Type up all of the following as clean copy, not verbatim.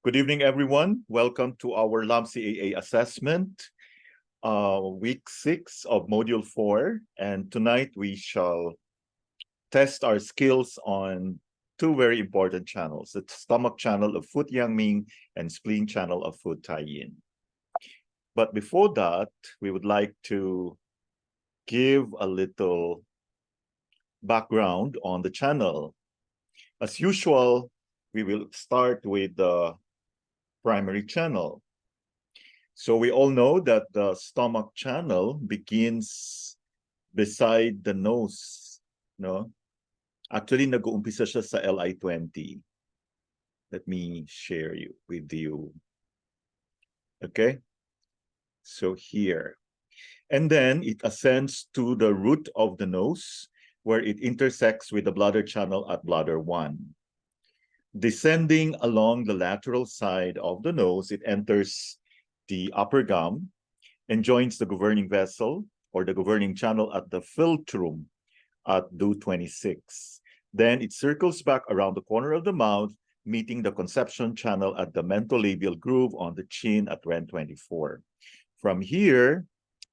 Good evening, everyone. Welcome to our Lab CAA assessment, week 6 of module 4. And tonight we shall test our skills on two very important channels, the stomach channel of foot Yangming and spleen channel of foot Taiyin. But before that, we would like to give a little background on the channel. As usual, we will start with the primary channel. So we all know that the stomach channel begins beside the nose, no? Actually, nag-uumpisa siya sa LI-20. Let me share with you. Okay? So here. And then it ascends to the root of the nose, where it intersects with the bladder channel at bladder 1. Descending along the lateral side of the nose, it enters the upper gum and joins the governing vessel or the governing channel at the philtrum at DU-26. Then it circles back around the corner of the mouth, meeting the conception channel at the mento-labial groove on the chin at REN-24. From here,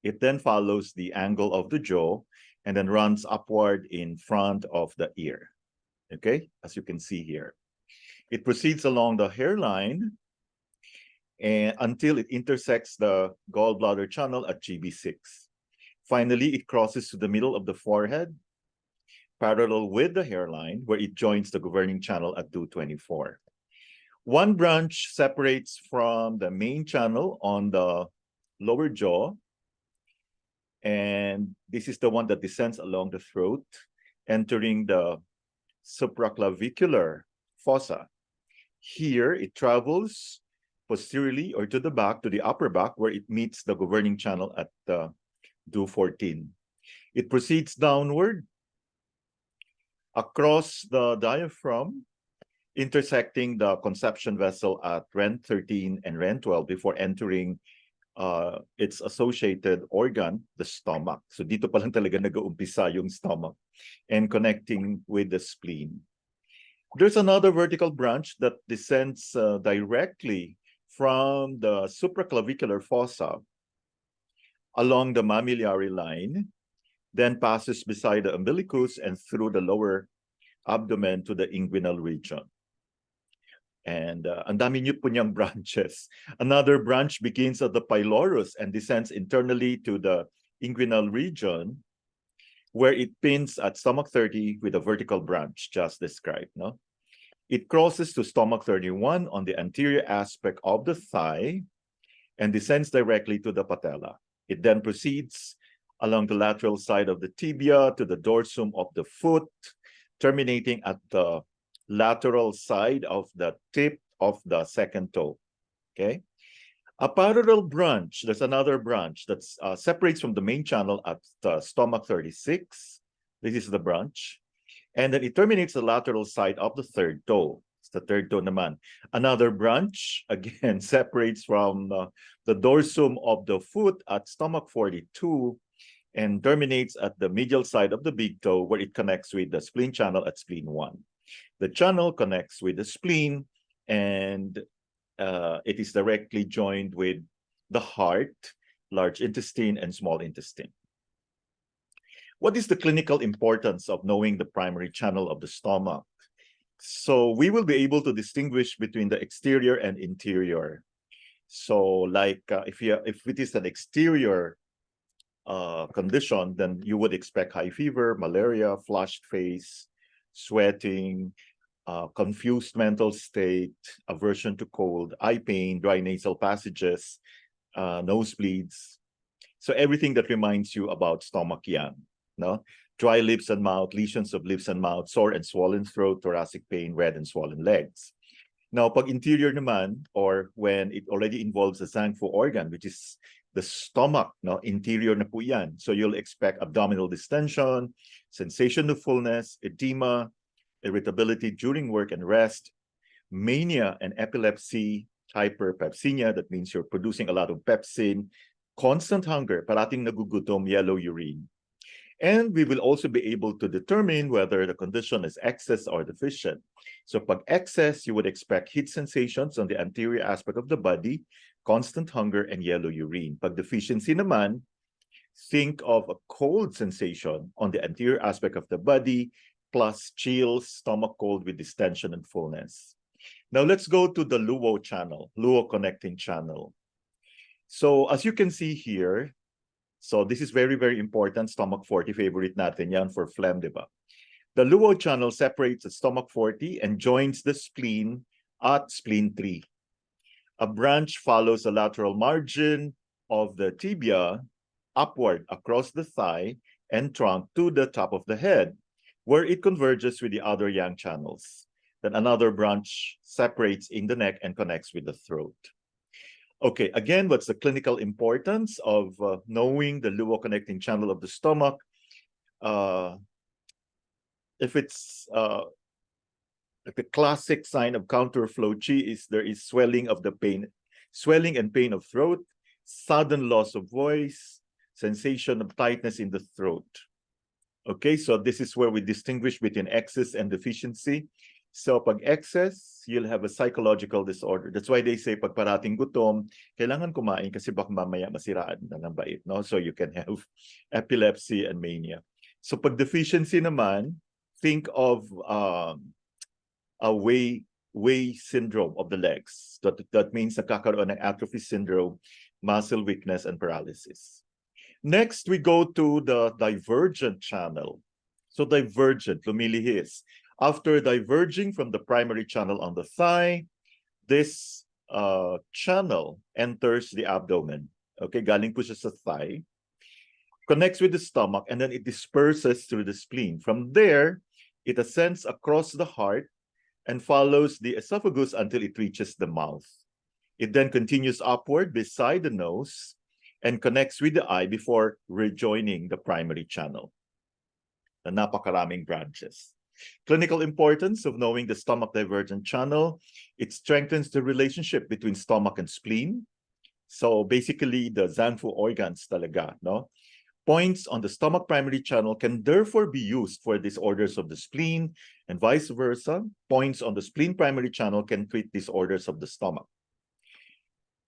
it then follows the angle of the jaw and then runs upward in front of the ear. Okay, as you can see here. It proceeds along the hairline and until it intersects the gallbladder channel at GB-6. Finally, it crosses to the middle of the forehead, parallel with the hairline, where it joins the governing channel at DU-24. One branch separates from the main channel on the lower jaw, and this is the one that descends along the throat, entering the supraclavicular fossa. Here, it travels posteriorly or to the back, to the upper back, where it meets the governing channel at the DU-14. It proceeds downward across the diaphragm, intersecting the conception vessel at REN-13 and REN-12 before entering its associated organ, the stomach. So dito pa lang talaga nag-uumpisa yung stomach and connecting with the spleen. There's another vertical branch that descends directly from the supraclavicular fossa along the mammillary line, then passes beside the umbilicus and through the lower abdomen to the inguinal region. And ang dami niyo po niyang branches. Another branch begins at the pylorus and descends internally to the inguinal region, where it pins at stomach 30 with a vertical branch just described. No? It crosses to stomach 31 on the anterior aspect of the thigh and descends directly to the patella. It then proceeds along the lateral side of the tibia to the dorsum of the foot, terminating at the lateral side of the tip of the second toe. Okay? A parallel branch, there's another branch that separates from the main channel at the stomach 36. This is the branch. And then it terminates the lateral side of the third toe. It's the third toe naman. Another branch, again, separates from the dorsum of the foot at stomach 42 and terminates at the medial side of the big toe, where it connects with the spleen channel at spleen 1. The channel connects with the spleen, and it is directly joined with the heart, large intestine, and small intestine. What is the clinical importance of knowing the primary channel of the stomach? So we will be able to distinguish between the exterior and interior. So like if it is an exterior condition, then you would expect high fever, malaria, flushed face, sweating, confused mental state, aversion to cold, eye pain, dry nasal passages, nosebleeds. So everything that reminds you about stomach yang. No? Dry lips and mouth, lesions of lips and mouth, sore and swollen throat, thoracic pain, red and swollen legs. Now, pag interior naman, or when it already involves the Zhangfu organ, which is the stomach, no? Interior na po yan. So you'll expect abdominal distension, sensation of fullness, edema, irritability during work and rest, mania and epilepsy, hyperpepsinia, that means you're producing a lot of pepsin, constant hunger, parating nagugutom, yellow urine. And we will also be able to determine whether the condition is excess or deficient. So pag excess, you would expect heat sensations on the anterior aspect of the body, constant hunger, and yellow urine. Pag deficiency naman, think of a cold sensation on the anterior aspect of the body, plus chills, stomach cold with distension and fullness. Now let's go to the luo channel, luo connecting channel. So as you can see here, so this is very, very important. Stomach 40, favorite natin yan for phlegm, di ba? The luo channel separates the stomach 40 and joins the spleen at spleen 3. A branch follows the lateral margin of the tibia upward across the thigh and trunk to the top of the head, where it converges with the other yang channels. Then another branch separates in the neck and connects with the throat. Okay, again, what's the clinical importance of knowing the luo connecting channel of the stomach? If it's the classic sign of counterflow qi is there is swelling of the pain, swelling and pain of throat, sudden loss of voice, sensation of tightness in the throat. Okay, so this is where we distinguish between excess and deficiency. So pag excess, you'll have a psychological disorder. That's why they say pag parating gutom, kailangan kumain kasi baka mamaya masiraan na ng bait, no? So you can have epilepsy and mania. So pag deficiency naman, think of a Wei syndrome of the legs. That means nakakaroon ng atrophy syndrome, muscle weakness, and paralysis. Next, we go to the divergent channel. So divergent, lumilihis. After diverging from the primary channel on the thigh, this channel enters the abdomen. Okay, galing po siya sa thigh, connects with the stomach, and then it disperses through the spleen. From there, it ascends across the heart and follows the esophagus until it reaches the mouth. It then continues upward beside the nose and connects with the eye before rejoining the primary channel. The napakaraming branches. Clinical importance of knowing the stomach divergent channel, it strengthens the relationship between stomach and spleen. So basically, the Zanfu organs talaga, no? Points on the stomach primary channel can therefore be used for disorders of the spleen, and vice versa. Points on the spleen primary channel can treat disorders of the stomach.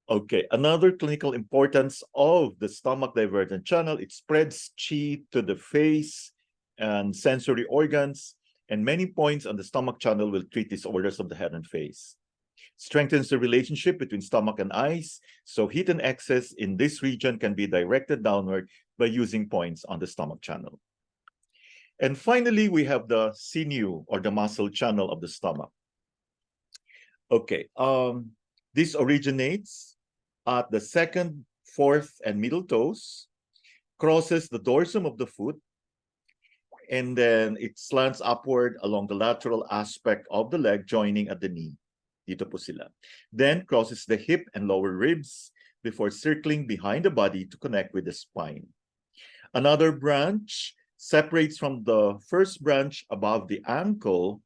Okay, another clinical importance of the stomach divergent channel, it spreads qi to the face and sensory organs, and many points on the stomach channel will treat disorders of the head and face. Strengthens the relationship between stomach and eyes, so heat and excess in this region can be directed downward by using points on the stomach channel. And finally, we have the sinew or the muscle channel of the stomach. Okay, this originates at the second, fourth, and middle toes, crosses the dorsum of the foot, and then it slants upward along the lateral aspect of the leg, joining at the knee. Dito po sila. Then crosses the hip and lower ribs before circling behind the body to connect with the spine. Another branch separates from the first branch above the ankle,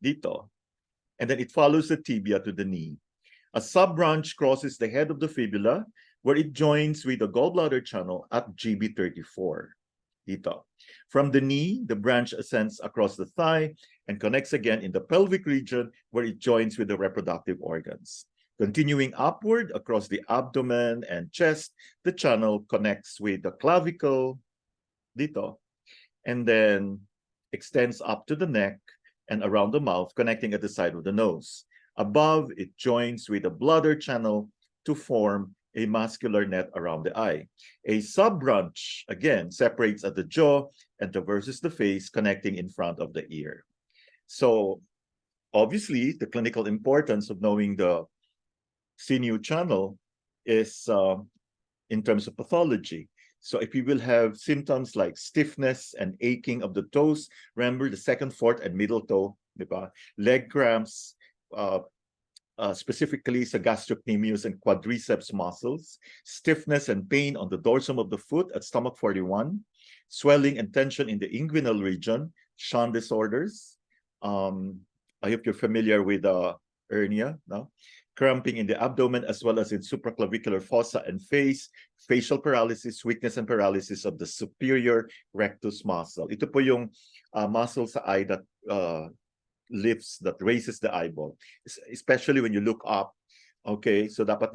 dito, and then it follows the tibia to the knee. A sub-branch crosses the head of the fibula, where it joins with the gallbladder channel at GB-34. Dito. From the knee, the branch ascends across the thigh and connects again in the pelvic region, where it joins with the reproductive organs. Continuing upward across the abdomen and chest, the channel connects with the clavicle, dito, and then extends up to the neck and around the mouth, connecting at the side of the nose. Above, it joins with the bladder channel to form a muscular net around the eye. A sub-branch, again, separates at the jaw and traverses the face, connecting in front of the ear. So, obviously, the clinical importance of knowing the sinew channel is in terms of pathology. So if you will have symptoms like stiffness and aching of the toes, remember the second, fourth, and middle toe, diba? Leg cramps, specifically sa gastrocnemius and quadriceps muscles, stiffness and pain on the dorsum of the foot at stomach 41, swelling and tension in the inguinal region, Shan disorders. I hope you're familiar with hernia, no? Cramping in the abdomen as well as in supraclavicular fossa and face, facial paralysis, weakness and paralysis of the superior rectus muscle. Ito po yung muscle sa eye that lifts, that raises the eyeball, especially when you look up. Okay, so dapat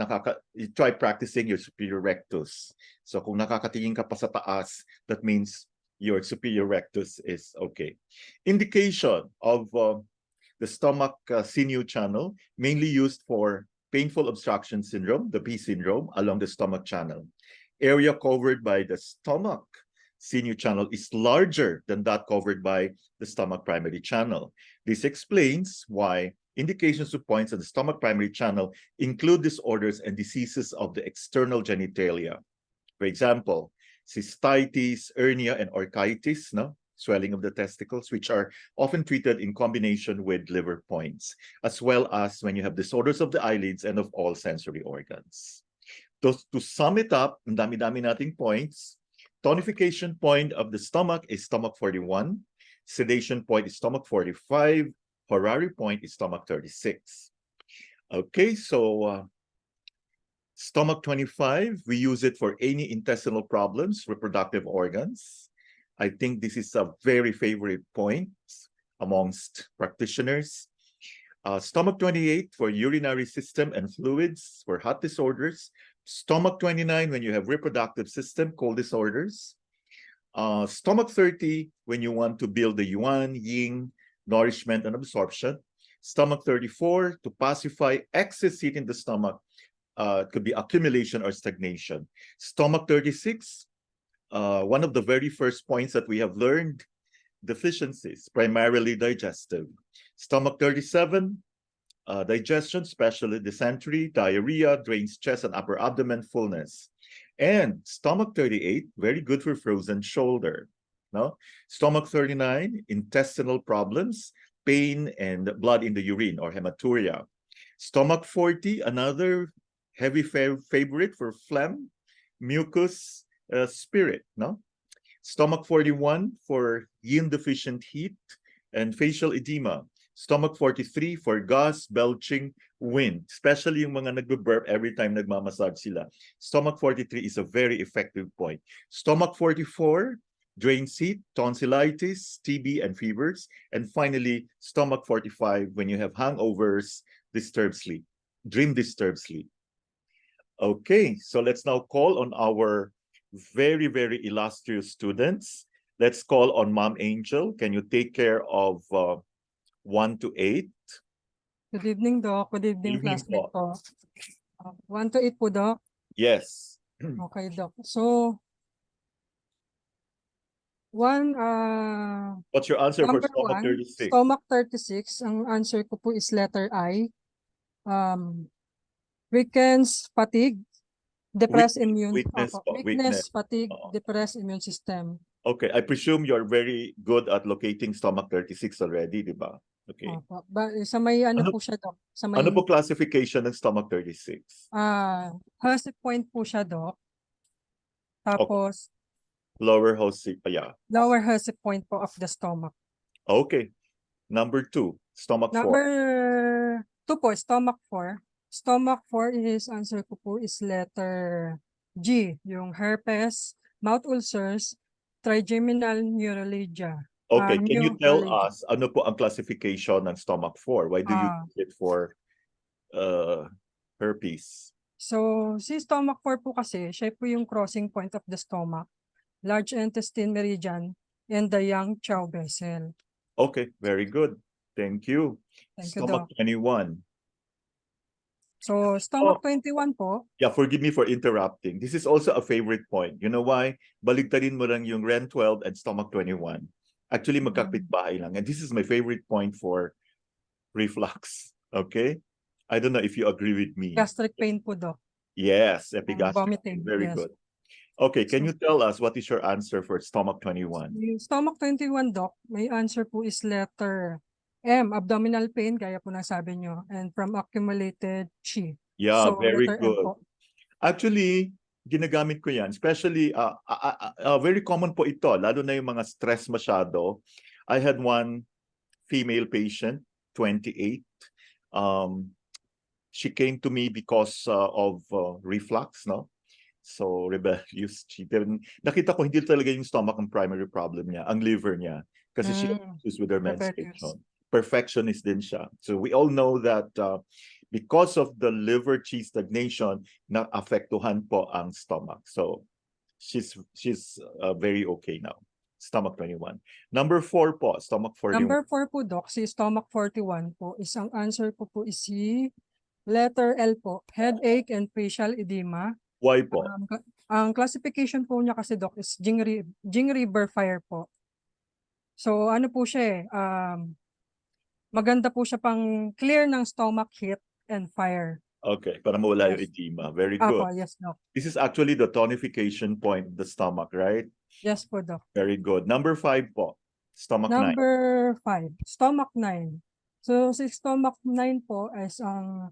you try practicing your superior rectus. So kung nakakatingin ka pa sa taas, that means your superior rectus is okay. Indication of the stomach sinew channel, mainly used for painful obstruction syndrome, the P syndrome, along the stomach channel. Area covered by the stomach sinew channel is larger than that covered by the stomach primary channel. This explains why indications of points on the stomach primary channel include disorders and diseases of the external genitalia. For example, cystitis, hernia, and orchitis, no? Swelling of the testicles, which are often treated in combination with liver points, as well as when you have disorders of the eyelids and of all sensory organs. To sum it up, ang dami-dami nating points, tonification point of the stomach is stomach 41, sedation point is stomach 45, horary point is stomach 36. Okay, so stomach 25, we use it for any intestinal problems, reproductive organs. I think this is a very favorite point amongst practitioners. Stomach 28 for urinary system and fluids for heart disorders. Stomach 29 when you have reproductive system, cold disorders. Stomach 30 when you want to build the yuan, yin, nourishment and absorption. Stomach 34 to pacify excess heat in the stomach. It could be accumulation or stagnation. Stomach 36, one of the very first points that we have learned, deficiencies, primarily digestive. Stomach 37, digestion, especially dysentery, diarrhea, drains chest and upper abdomen fullness. And stomach 38, very good for frozen shoulder. No? Stomach 39, intestinal problems, pain and blood in the urine or hematuria. Stomach 40, another heavy favorite for phlegm, mucus, spirit. No? Stomach 41 for yin deficient heat and facial edema. Stomach 43 for gas, belching, wind, especially yung mga nagbe-burp every time nagmamassage sila. Stomach 43 is a very effective point. Stomach 44, drain seat, tonsillitis, TB, and fevers. And finally, stomach 45, when you have hangovers, disturbed sleep, dream disturbed sleep. Okay, so let's now call on our very, very illustrious students. Let's call on Ma'am Angel. Can you take care of 1 to 8? Good evening, Doc. Good evening, Good evening classmate po. 1 to 8 po, Doc. Yes. Okay, Doc. So, What's your answer for number stomach 1, 36? stomach 36. Ang answer ko po is letter I. Weakens, fatigue, depressed immune. Weakness, fatigue, depressed immune system. Okay, I presume you're very good at locating stomach 36 already, di ba? Okay. Sa may ano po siya, Doc? Sa may, ano po classification ng stomach 36? Hershey point po siya, Doc. Tapos, lower Hershey, yeah. Lower Hershey point po of the stomach. Okay. Number 2, stomach 4. Number 2 po, stomach 4. Stomach 4 is answer ko po is letter G, yung herpes, mouth ulcers, trigeminal neuralgia. Okay, can you tell us ano po ang classification ng stomach 4? Why do you use it for herpes? So, si stomach 4 po kasi, siya po yung crossing point of the stomach, large intestine meridian, and the Yangjiao vessel. Okay, very good. Thank you. Thank you, Stomach Doc. 21. So, stomach 21 po. Yeah, forgive me for interrupting. This is also a favorite point. You know why? Baligtarin mo lang yung REN-12 and stomach 21. Actually, magkapit-bahay lang. And this is my favorite point for reflux. Okay? I don't know if you agree with me. Gastric pain po, Doc. Yes, epigastric vomiting. pain. Very Yes. good. Okay, can you tell us what is your answer for stomach 21? Yung stomach 21, Doc, may answer po is letter M, abdominal pain, gaya po ng sabi nyo, and from accumulated chi. Yeah, So, very letter M good. po. Actually, ginagamit ko yan. Especially, very common po ito, lalo na yung mga stress masyado. I had one female patient, 28. She came to me because of reflux, no? So rebellious. Nakita ko hindi talaga yung stomach ang primary problem niya, ang liver niya. Kasi she has issues with her menstruation. Perfectionist din siya. So we all know that because of the liver chi stagnation, na-affectuhan po ang stomach. So she's very okay now. Stomach 21. Number 4 po, stomach 41. Number 4 po, Doc, si stomach 41 po. Isang answer ko po is si letter L po, headache and facial edema. Why po? Ang classification po niya kasi, Doc, is Jing River fire po. So ano po siya maganda po siya pang clear ng stomach heat and fire. Okay, para mawala yung edema. Very good. Apo, yes, Doc. This is actually the tonification point of the stomach, right? Yes po, Doc. Very good. Number 5 po, stomach 9. Number 5, stomach 9. So si stomach 9 po is ang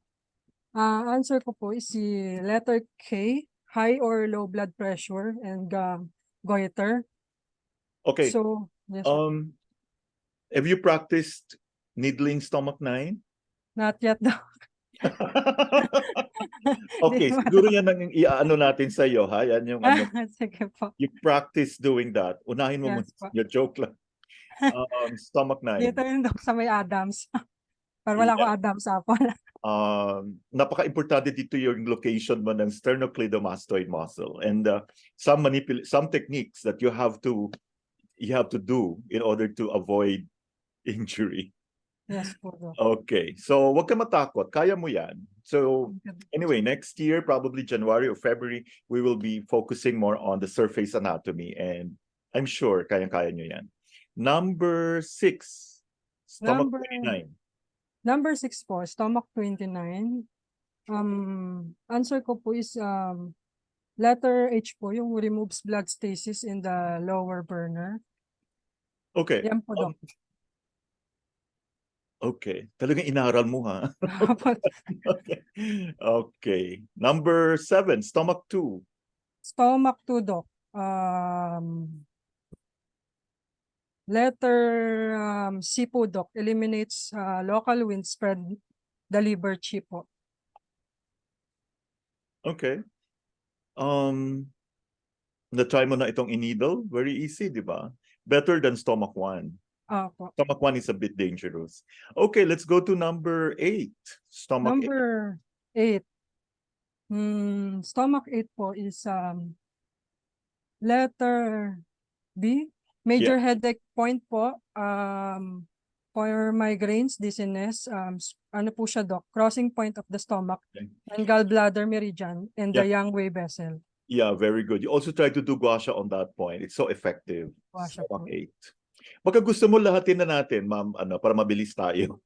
answer ko po is si letter K, high or low blood pressure and goiter. Okay. So, yes. Have you practiced needling stomach 9? Not yet, Doc. Okay, siguro yan ang iaano natin sa iyo, ha? Yan yung ano. Sige po. You practice doing that. Unahin mo Yes, yung joke lang. Stomach 9. Dito yung Doc sa may Adams. Pero wala ko Adams apple. Napaka-importante dito yung location mo ng sternocleidomastoid muscle and some techniques that you have to do in order to avoid injury. Yes po, Doc. Okay, so wag ka matakot, kaya mo yan. So anyway, next year, probably January or February, we will be focusing more on the surface anatomy and I'm sure kayang-kaya nyo yan. Number 6, stomach 29. Number 6 po, stomach 29. Answer ko po is letter H po, yung removes blood stasis in the lower burner. Okay. Yan po, Doc. Okay. Talagang inaral mo, ha? Okay. Okay. Number 7, stomach 2. Stomach 2, Doc. Letter C po, Doc. Eliminates local wind spread the liver chi po. Okay. Na-try mo na itong in-needle? Very easy, di ba? Better than stomach 1. Po. Stomach 1 is a bit dangerous. Okay, let's go to number 8. Stomach number 8. Stomach 8 po is letter B. Major headache point po. For migraines, dizziness, ano po siya, Doc? Crossing point of the stomach and gallbladder meridian and the Yang vessel. Yeah, very good. You also try to do gua sha on that point. It's so effective. Stomach 8. Baka gusto mo lahatin na natin, ma'am, para mabilis tayo.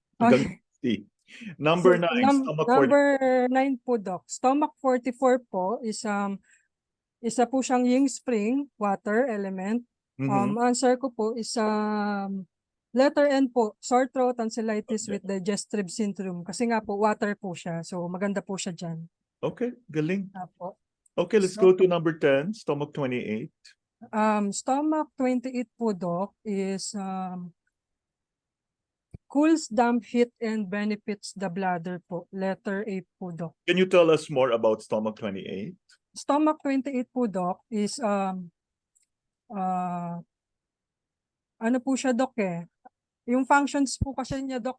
Number 9, stomach 44. Number 9 po, Doc. Stomach 44 po is isa po siyang yin spring, water element. Answer ko po is letter N po, sore throat, tonsillitis with digestive syndrome. Kasi nga po, water po siya. So, maganda po siya dyan. Okay, galing. Apo. Okay, let's go to number 10, stomach 28. Stomach 28 po, Doc, is cools, damp, heat, and benefits the bladder po. Letter A po, Doc. Can you tell us more about stomach 28? Stomach 28 po, Doc, is ano po siya, Doc, yung functions po kasi niya, Doc,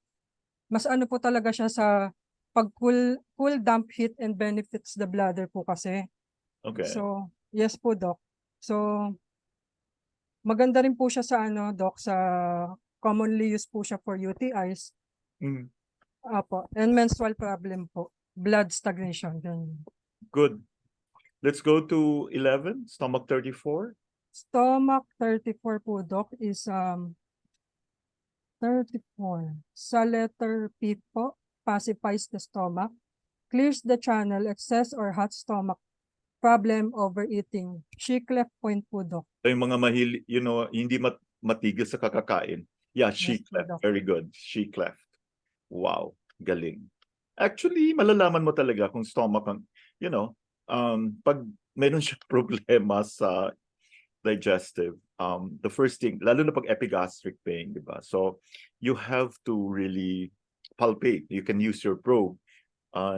mas ano po talaga siya sa pag-cool, damp, heat, and benefits the bladder po kasi. Okay. So, yes po, Doc. So, maganda rin po siya sa ano, Doc, sa commonly used po siya for UTIs. Apo, and menstrual problem po. Blood stagnation. Good. Let's go to 11, stomach 34. Stomach 34 po, Doc, is 34. Sa letter P po, pacifies the stomach, clears the channel, excess or hot stomach, problem overeating. She cleft point po, Doc. Yung mga hindi matigil sa kakakain. Yeah, she cleft. Very good. She cleft. Wow, galing. Actually, malalaman mo talaga kung stomach ang, pag meron siya problema sa digestive, the first thing, lalo na pag epigastric pain, di ba? So, you have to really palpate. You can use your probe.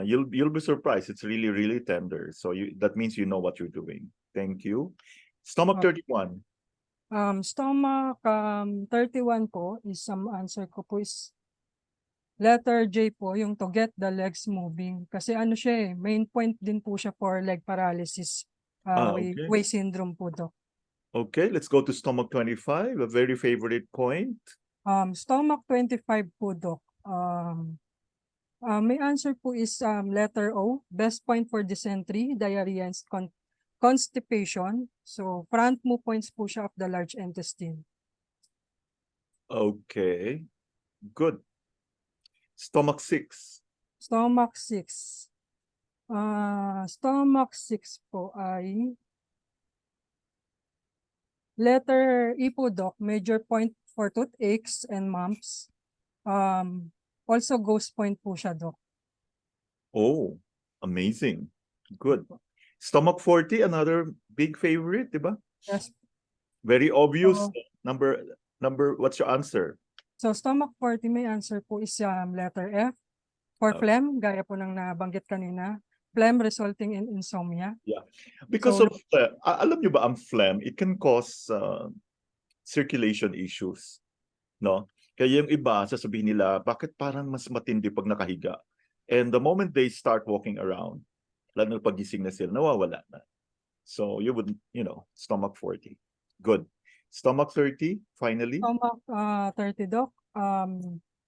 You'll be surprised. It's really, really tender. So that means you know what you're doing. Thank you. Stomach 31. Stomach 31 po is answer ko po is letter J po, yung to get the legs moving. Kasi ano siya main point din po siya for leg paralysis. Okay. Way syndrome po, Doc. Okay, let's go to stomach 25, a very favorite point. Stomach 25 po, Doc. May answer po is letter O, best point for dysentery, diarrhea, and constipation. So front move points po siya of the large intestine. Okay, good. Stomach 6. Stomach 6. Stomach 6 po ay letter E po, Doc, major point for toothaches and mumps. Also ghost point po siya, Doc. Oh, amazing. Good. Stomach 40, another big favorite, diba? Yes. Very obvious. So, What's your answer? So stomach 40, may answer po is letter F. For phlegm, gaya po ng nabanggit kanina. Phlegm resulting in insomnia. Yeah. Because of, alam nyo ba ang phlegm, it can cause circulation issues. No? Kaya yung iba, sasabihin nila, bakit parang mas matindi pag nakahiga? And the moment they start walking around, lalo na pagising na sila, nawawala na. So you would, stomach 40. Good. Stomach 30, finally. Stomach 30, Doc.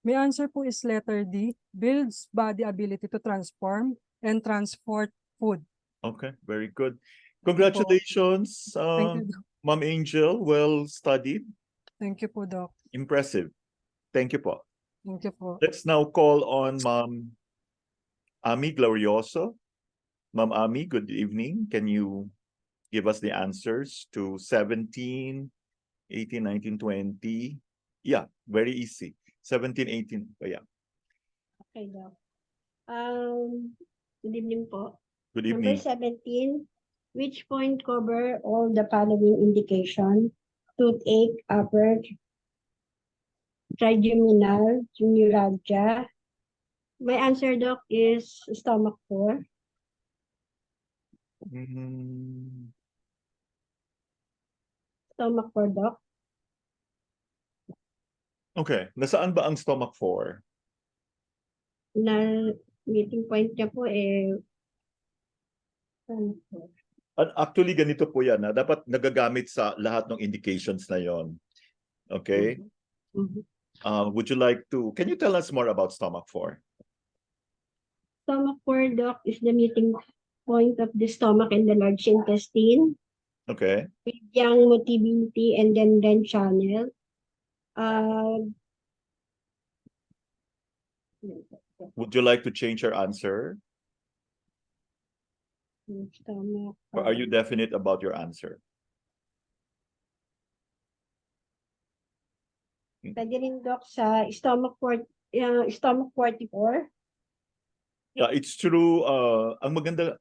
May answer po is letter D, builds body ability to transform and transport food. Okay, very good. Congratulations, Thank you, Doc. Ma'am Angel. Well studied. Thank you po, Doc. Impressive. Thank you po. Thank you po. Let's now call on Ma'am Ami Glorioso. Ma'am Ami, good evening. Can you give us the answers to 17, 18, 19, 20? Yeah, very easy. 17, 18. Oh, yeah. Okay, Doc. Good evening po. Good Number evening. 17, which point cover all the following indication? Toothache, upper, trigeminal, neuralgia. My answer, Doc, is stomach 4. Stomach 4, Doc. Okay. Nasaan ba ang stomach 4? Na meeting point niya po Actually, ganito po yan. Dapat nagagamit sa lahat ng indications na yon. Okay? Would you like to, can you tell us more about stomach 4? Stomach 4, Doc, is the meeting point of the stomach and the large intestine. Okay. With young motility and then channel. Would you like to change your answer? Stomach, Or are you definite about your answer? pwede rin, Doc, sa stomach 44. Yeah, it's true. Ang maganda,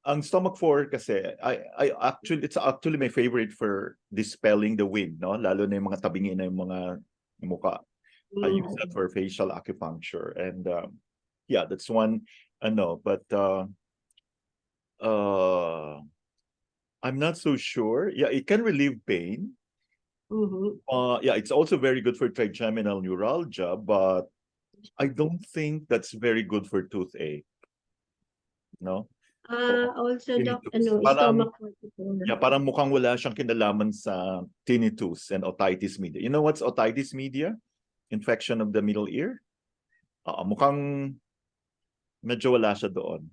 ang stomach 4 kasi, it's actually my favorite for dispelling the wind, no? Lalo na yung mga tabingin na yung mga mukha. I use that for facial acupuncture. And yeah, that's one, but I'm not so sure. Yeah, it can relieve pain. Yeah, it's also very good for trigeminal neuralgia, but I don't think that's very good for toothache. No? Also, Doc, tinnitus. stomach 44. Yeah, parang mukhang wala siyang kinalaman sa tinnitus and otitis media. You know what's otitis media? Infection of the middle ear. Mukhang medyo wala siya doon.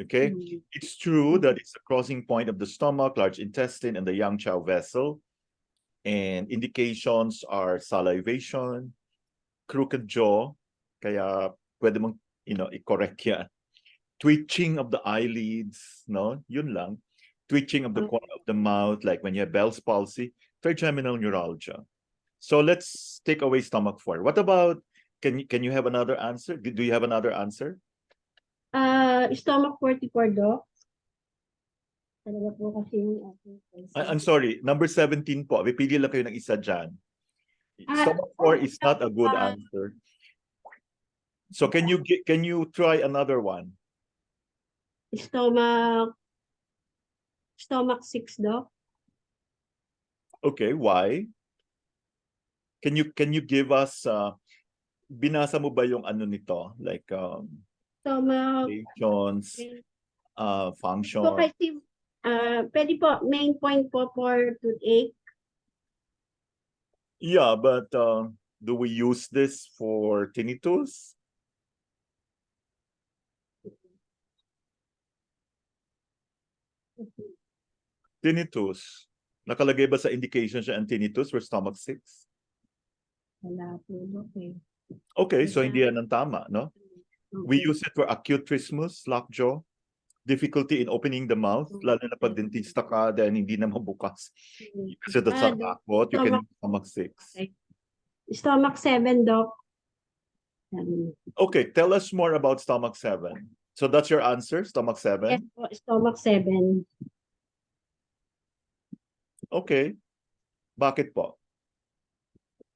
Okay? It's true that it's a crossing point of the stomach, large intestine, and the Yangjiao vessel. And indications are salivation, crooked jaw, kaya pwede mong, i-correct yan. Twitching of the eyelids, no? Yun lang. Twitching of the corner of the mouth, like when you have Bell's palsy, trigeminal neuralgia. So let's take away stomach 4. What about, can you have another answer? Do you have another answer? Stomach 44, Doc. Talaga po kasi yung I'm sorry, number 17 po. Pipili lang kayo ng isa dyan. Stomach 4 is not a good answer. So can you try another one? Stomach 6, Doc. Okay, why? Can you give us binasa mo ba yung ano nito? Like Stomach. relations, function. Po kasi, pwede po, main point po for toothache. Yeah, but do we use this for tinnitus? Tinnitus. Nakalagay ba sa indication siya ang tinnitus for stomach 6? Wala po, Doc eh. Okay, so hindi yan ang tama, no? We use it for acute trismus, lockjaw, difficulty in opening the mouth, lalo na pag dentista ka, then hindi na mabukas. Kasi that's a takot, you can use stomach 6. Okay. Stomach 7, Doc. Okay, tell us more about stomach 7. So that's your answer, stomach 7? Yes po, stomach 7. Okay. Bakit po?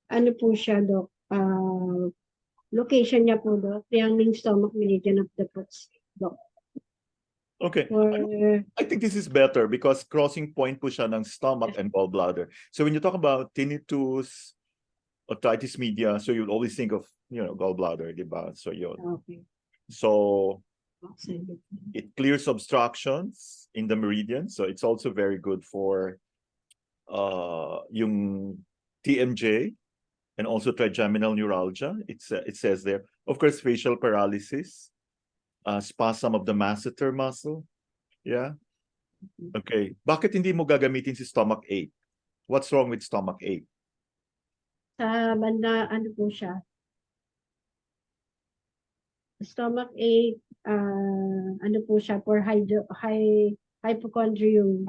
Ano po siya, Doc? Location niya po, Doc. Yangming stomach meridian of the foot, Doc. Okay. For, I think this is better because crossing point po siya ng stomach and gallbladder. So when you talk about tinnitus, otitis media, so you'll always think of, gallbladder, diba? So yun. okay. So Okay. it clears obstructions in the meridian. So it's also very good for yung TMJ and also trigeminal neuralgia. It says there. Of course, facial paralysis, spasm of the masseter muscle. Yeah. Okay. Bakit hindi mo gagamitin si stomach 8? What's wrong with stomach 8? Sa banda, ano po siya? Stomach 8, ano po siya? For hypochondrium.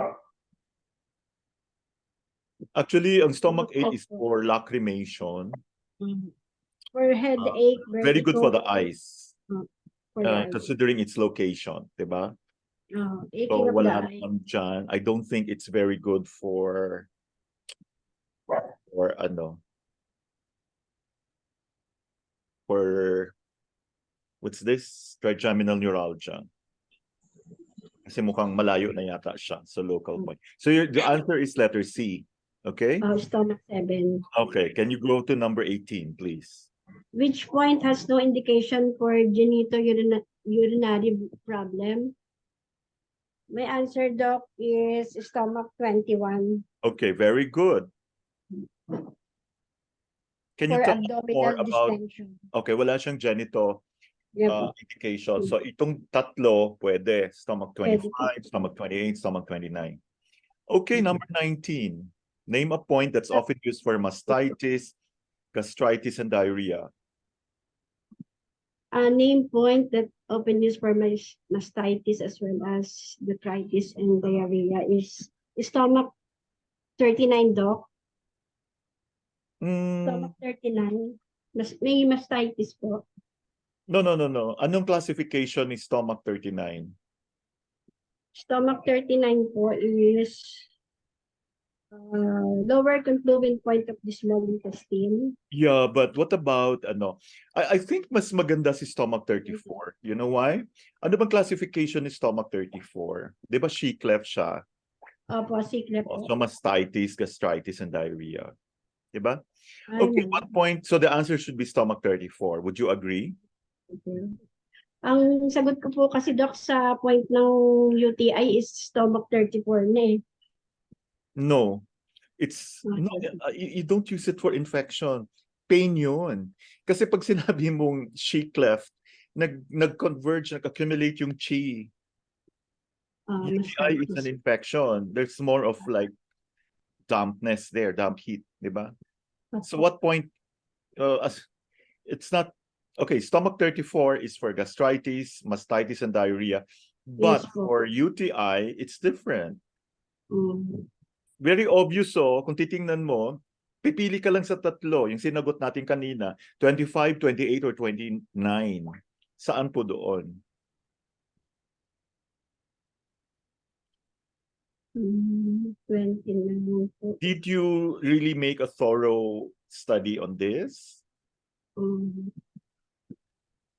Actually, ang stomach 8 is for lacrimation. For headache, Very good for the vertigo, eyes, for the eyes. considering its location, diba? Aching So of the wala eye. naman dyan. I don't think it's very good for what's this? Trigeminal neuralgia. Kasi mukhang malayo na yata siya sa local point. So the answer is letter C. Okay? Stomach 7. Okay. Can you go to number 18, please? Which point has no indication for genitourinary problem? My answer, Doc, is stomach 21. Okay, very good. Can you For tell us more abdominal about... distension. Okay, wala siyang genital Yeah, indication. So itong tatlo, pwede. Stomach 25, Pwede. stomach 28, stomach 29. Okay, number 19. Name a point that's often used for mastitis, gastritis, and diarrhea. Name point that often used for mastitis as well as gastritis and diarrhea is stomach 39, Doc. Stomach 39. May mastitis po. No. Anong classification ni stomach 39? Stomach 39 po is lower confluent point of the small intestine. Yeah, but what about I think mas maganda si stomach 34. You know why? Ano bang classification ni stomach 34? 'Di ba she cleft siya? Opo, C-cleft po. So mastitis, gastritis, and diarrhea. 'Di ba? Ay, Okay, naman. 1 point. So the answer should be stomach 34. Would you agree? Okay. Ang sagot ko po kasi, Doc, sa point ng UTI is stomach 34 na eh. No. It's no, you don't use it for infection. Pain yun. Kasi pag sinabi mong she cleft, nag-converge, nag-accumulate yung chi. UTI is an infection. There's more of like dampness there, damp heat, di ba? So what point, it's not, okay, stomach 34 is for gastritis, mastitis, and diarrhea. But Yes, po. for UTI, it's different. Very obvious, kung titingnan mo, pipili ka lang sa tatlo, yung sinagot natin kanina, 25, 28, or 29. Saan po doon? 29 po. Did you really make a thorough study on this?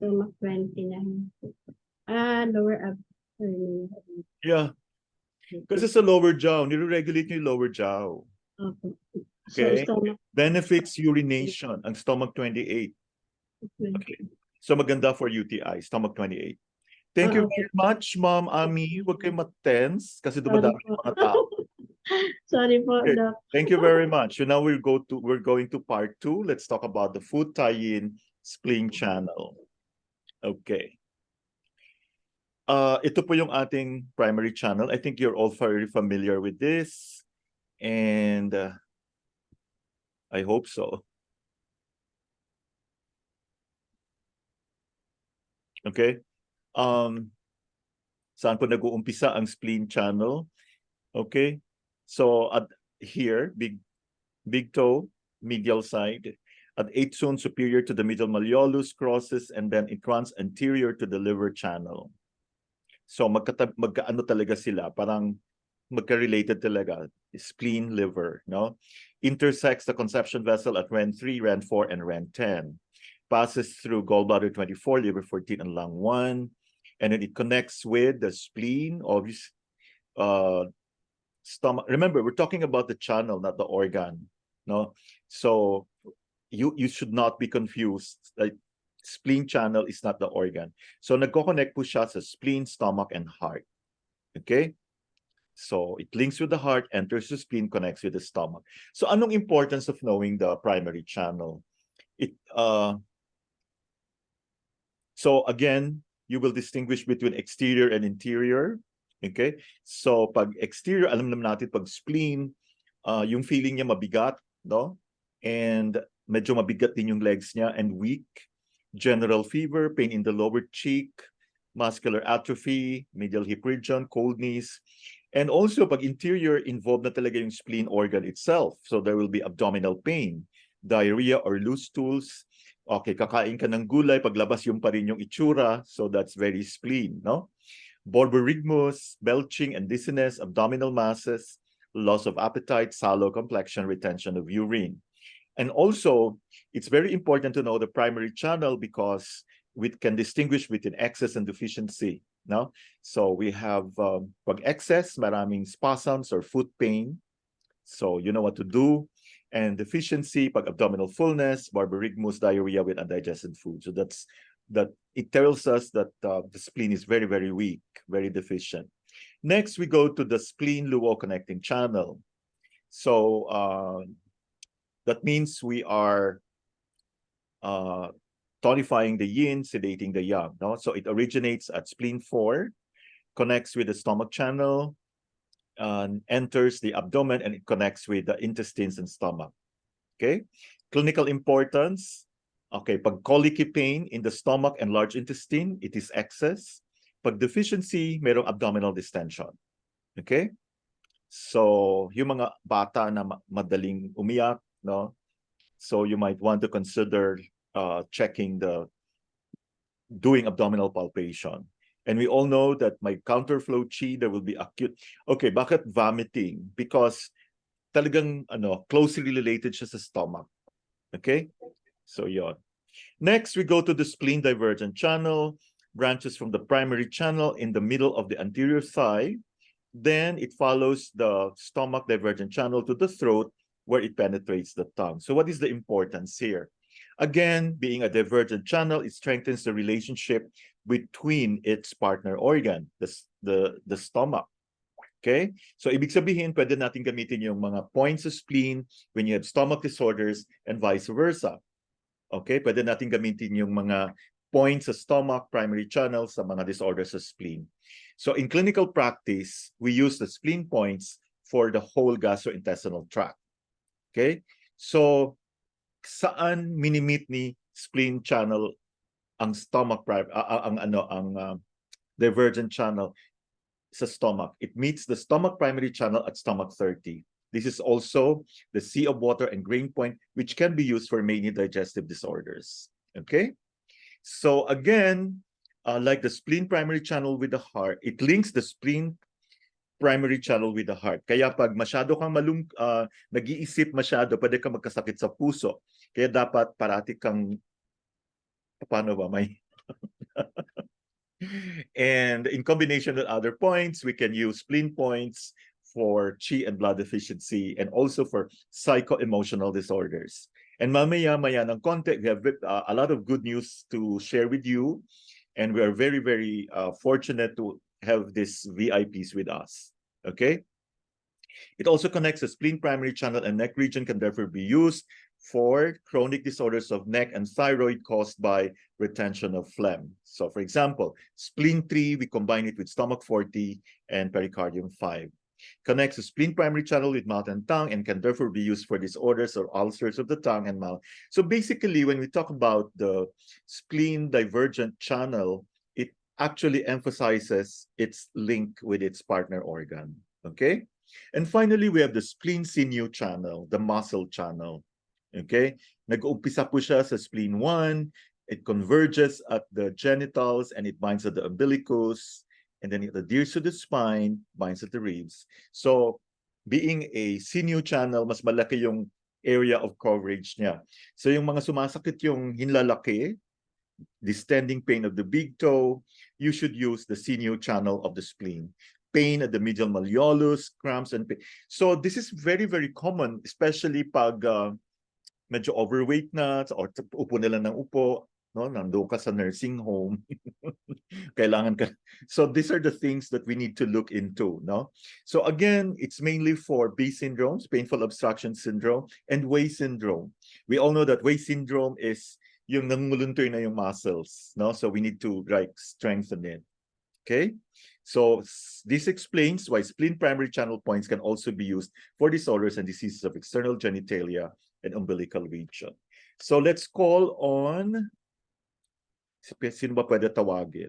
stomach 29. Lower abdomen. Yeah. Kasi sa lower jaw, nire-regulate nyo yung lower jaw. Opo. So, Okay? stomach Benefits urination, ang stomach 28. 20. Okay. So maganda for UTI, stomach 28. Thank you Okay. very much, Ma'am Ami. Huwag kayo mag-tense kasi Sorry dumadami po. yung mga tao. Sorry po, Okay. Doc. Thank you very much. So now we're going to part 2. Let's talk about the food Taiyin spleen channel. Okay. Ito po yung ating primary channel. I think you're all very familiar with this. And I hope so. Okay. Saan po nag-uumpisa ang spleen channel? Okay. So at here, big toe, medial side. At 8 zone superior to the middle malleolus crosses and then it runs anterior to the liver channel. So magkaano talaga sila, parang magka-related talaga, spleen, liver, no? Intersects the conception vessel at REN-3, REN-4, and REN-10. Passes through gallbladder 24, liver 14, and lung 1. And then it connects with the spleen, obviously, stomach. Remember, we're talking about the channel, not the organ, no? So you should not be confused. Like, spleen channel is not the organ. So nagko-connect po siya sa spleen, stomach, and heart. Okay? So it links with the heart, enters the spleen, connects with the stomach. So anong importance of knowing the primary channel? So again, you will distinguish between exterior and interior. Okay? So pag exterior, alam naman natin pag spleen, yung feeling niya mabigat, no? And medyo mabigat din yung legs niya and weak. General fever, pain in the lower cheek, muscular atrophy, medial hip region, cold knees. And also pag interior, involved na talaga yung spleen organ itself. So there will be abdominal pain, diarrhea or loose stools. Okay, kakain ka ng gulay, paglabas yung pa rin yung itsura. So that's very spleen, no? Borborygmus, belching and dizziness, abdominal masses, loss of appetite, sallow complexion, retention of urine. And also, it's very important to know the primary channel because we can distinguish between excess and deficiency. No? So we have pag excess, maraming spasms or foot pain. So you know what to do. And deficiency, pag abdominal fullness, borborygmus, diarrhea with undigested food. So that it tells us that the spleen is very, very weak, very deficient. Next, we go to the spleen-luo connecting channel. So that means we are tonifying the yin, sedating the yang. No? So it originates at spleen 4, connects with the stomach channel, enters the abdomen, and it connects with the intestines and stomach. Okay? Clinical importance. Okay, pag colicky pain in the stomach and large intestine, it is excess. Pag deficiency, merong abdominal distension. Okay? So, yung mga bata na madaling umiyak, no? So you might want to consider doing abdominal palpation. And we all know that my counterflow chi, there will be acute. Okay, bakit vomiting? Because talagang closely related siya sa stomach. Okay? So yon. Next, we go to the spleen divergent channel, branches from the primary channel in the middle of the anterior thigh. Then it follows the stomach divergent channel to the throat where it penetrates the tongue. So what is the importance here? Again, being a divergent channel, it strengthens the relationship between its partner organ, the stomach. Okay? So ibig sabihin, pwede natin gamitin yung mga points of spleen when you have stomach disorders and vice versa. Okay? Pwede natin gamitin yung mga points sa stomach, primary channel sa mga disorders sa spleen. So in clinical practice, we use the spleen points for the whole gastrointestinal tract. Okay? So saan minimit ni spleen channel ang stomach divergent channel sa stomach? It meets the stomach primary channel at stomach 30. This is also the sea of water and grain point, which can be used for many digestive disorders. Okay? So again, like the spleen primary channel with the heart, it links the spleen primary channel with the heart. Kaya pag masyado kang nag-iisip masyado, pwede kang magkasakit sa puso. Kaya dapat parati kang, paano ba, may And in combination with other points, we can use spleen points for qi and blood deficiency and also for psycho-emotional disorders. And mamaya-maya ng konti, we have a lot of good news to share with you. And we are very, very fortunate to have these VIPs with us. Okay? It also connects the spleen primary channel and neck region, can therefore be used for chronic disorders of neck and thyroid caused by retention of phlegm. So for example, spleen 3, we combine it with stomach 40 and pericardium 5. Connects the spleen primary channel with mouth and tongue and can therefore be used for disorders or ulcers of the tongue and mouth. So basically, when we talk about the spleen divergent channel, it actually emphasizes its link with its partner organ. Okay? And finally, we have the spleen sinew channel, the muscle channel. Okay? Nag-uumpisa po siya sa spleen 1. It converges at the genitals and it binds at the umbilicus. And then it adheres to the spine, binds at the ribs. So, being a sinew channel, mas malaki yung area of coverage niya. So, yung mga sumasakit yung hinlalaki, distending pain of the big toe, you should use the sinew channel of the spleen. Pain at the medial malleolus, cramps and pain. So, this is very, very common, especially pag medyo overweight na or upo nila ng upo. No, nandoon ka sa nursing home. Kailangan ka. So these are the things that we need to look into, no? So again, it's mainly for B syndromes, painful obstruction syndrome, and Wei syndrome. We all know that Wei syndrome is yung nanguluntoy na yung muscles, no? So we need to like strengthen it. Okay? So this explains why spleen primary channel points can also be used for disorders and diseases of external genitalia and umbilical region. So let's call on sino ba pwede tawagin?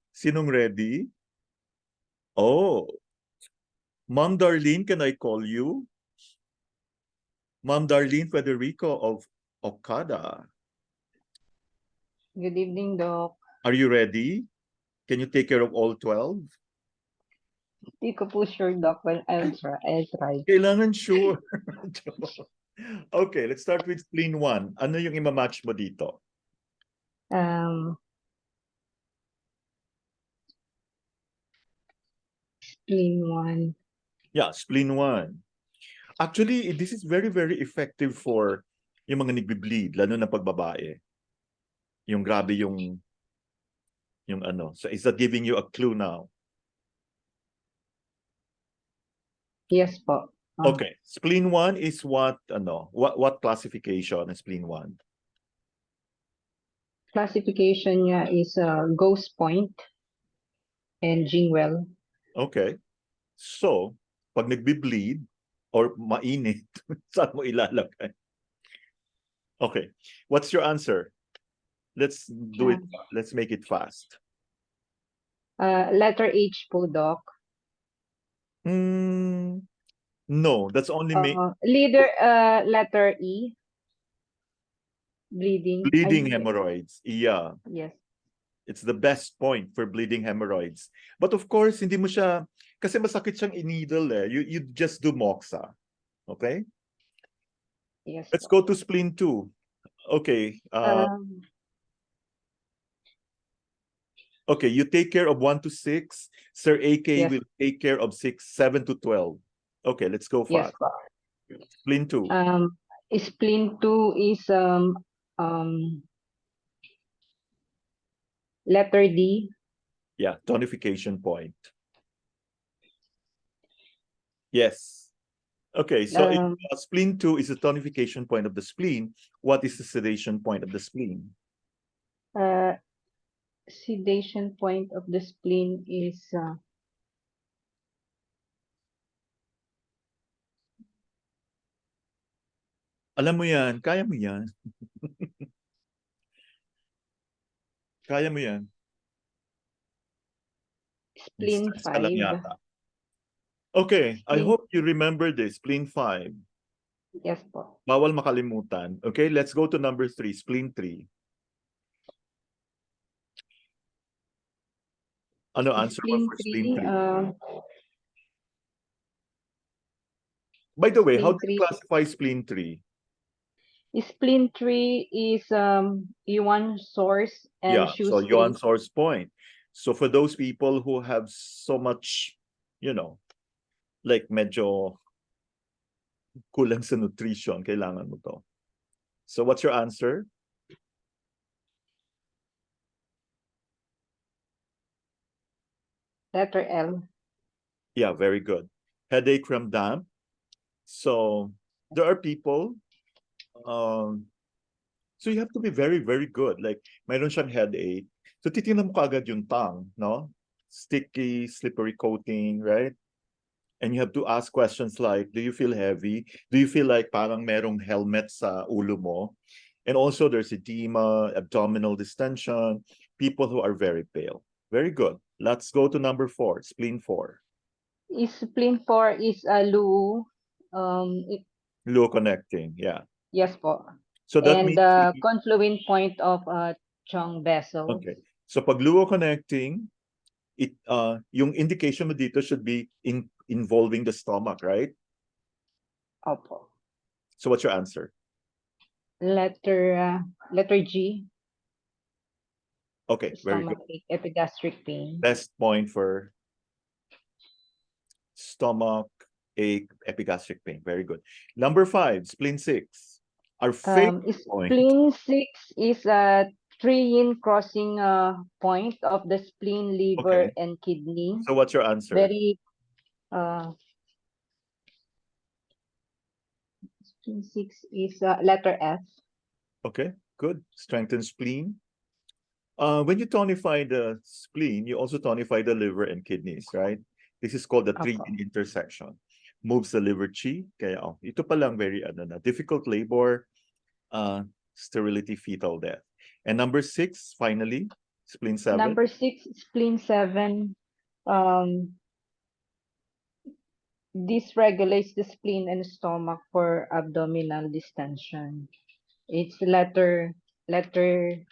Sinong ready? Oh, Ma'am Darlene, can I call you? Ma'am Darlene Federico of Okada. Good evening, Doc. Are you ready? Can you take care of all 12? Hindi ko po sure, Doc. Well, I'll try. Kailangan sure. Okay, let's start with spleen 1. Ano yung imamatch mo dito? Spleen 1. Yeah, spleen 1. Actually, this is very, very effective for yung mga nagbi-bleed, lalo na pag babae. Yung grabe yung ano. So is that giving you a clue now? Yes po. Okay, spleen 1 is what classification is spleen 1? Classification niya is Ghost Point and Jingwell. Okay. So, pag nagbi-bleed or mainit, saan mo ilalagay? Okay. What's your answer? Let's do it. Let's make it fast. Letter H po, Doc. No, that's only letter E. Bleeding hemorrhoids. Yeah. Yes. It's the best point for bleeding hemorrhoids. But of course, hindi mo siya, kasi masakit siyang i-needle eh. You just do moxa. Okay? Yes. Let's go to spleen 2. Okay. Okay, you take care of 1 to 6. Sir AK will take care of 7 to 12. Okay, let's go fast. Yes. Spleen 2. Spleen 2 is letter D. Yeah, tonification point. Yes. Okay, so if spleen 2 is the tonification point of the spleen, what is the sedation point of the spleen? Sedation point of the spleen is alam mo yan, kaya mo yan. Kaya mo yan. spleen 5. Okay, I hope you remember this, spleen 5. Yes po. Bawal makalimutan. Okay, let's go to number 3, spleen 3. Ano answer mo for spleen 3? By the way, how do you classify spleen 3? Spleen 3 is Yuan source and Yeah, Shu so Yuan state. source point. So for those people who have so much, you know, like medyo kulang sa nutrition, kailangan mo to. So what's your answer? Letter L. Yeah, very good. Headache from damp. So there are people, so you have to be very, very good. Like, mayroon siyang headache. So titingnan mo kaagad yung tongue, no? Sticky, slippery coating, right? And you have to ask questions like, do you feel heavy? Do you feel like parang merong helmet sa ulo mo? And also there's edema, abdominal distension, people who are very pale. Very good. Let's go to number 4, spleen 4. Spleen 4 is Lu. Low connecting, yeah. Yes po. So that And means, the confluent point of Chong vessel. okay. So pag luo connecting, yung indication mo dito should be involving the stomach, right? Opo. So what's your answer? Letter G. Okay, very good. Stomach ache, epigastric pain. Best point for stomach ache, epigastric pain. Very good. Number 5, spleen 6. Our favorite point. Spleen 6 is a Taiyin crossing point of the spleen, liver, Okay. and kidney. So what's your answer? Very spleen 6 is letter F. Okay, good. Strengthen spleen. When you tonify the spleen, you also tonify the liver and kidneys, right? This is called the Taiyin intersection. Moves the liver chi. Kaya ito pa lang very difficult labor, sterility, fetal death. And number 6, finally, spleen 7. Number 6, spleen 7. This regulates the spleen and stomach for abdominal distension. It's letter J.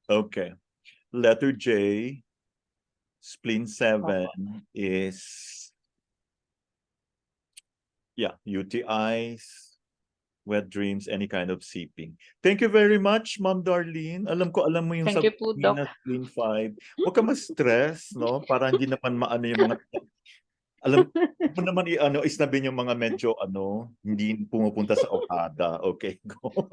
Okay. Letter J, spleen 7 is, yeah, UTIs, wet dreams, any kind of seeping. Thank you very much, Ma'am Darlene. Alam mo yung Thank you po, Doc. spleen 5. Huwag ka ma-stress, no? Para hindi naman maano yung mga, alam mo naman isnabin yung mga medyo hindi pumupunta sa Okada. Okay, go.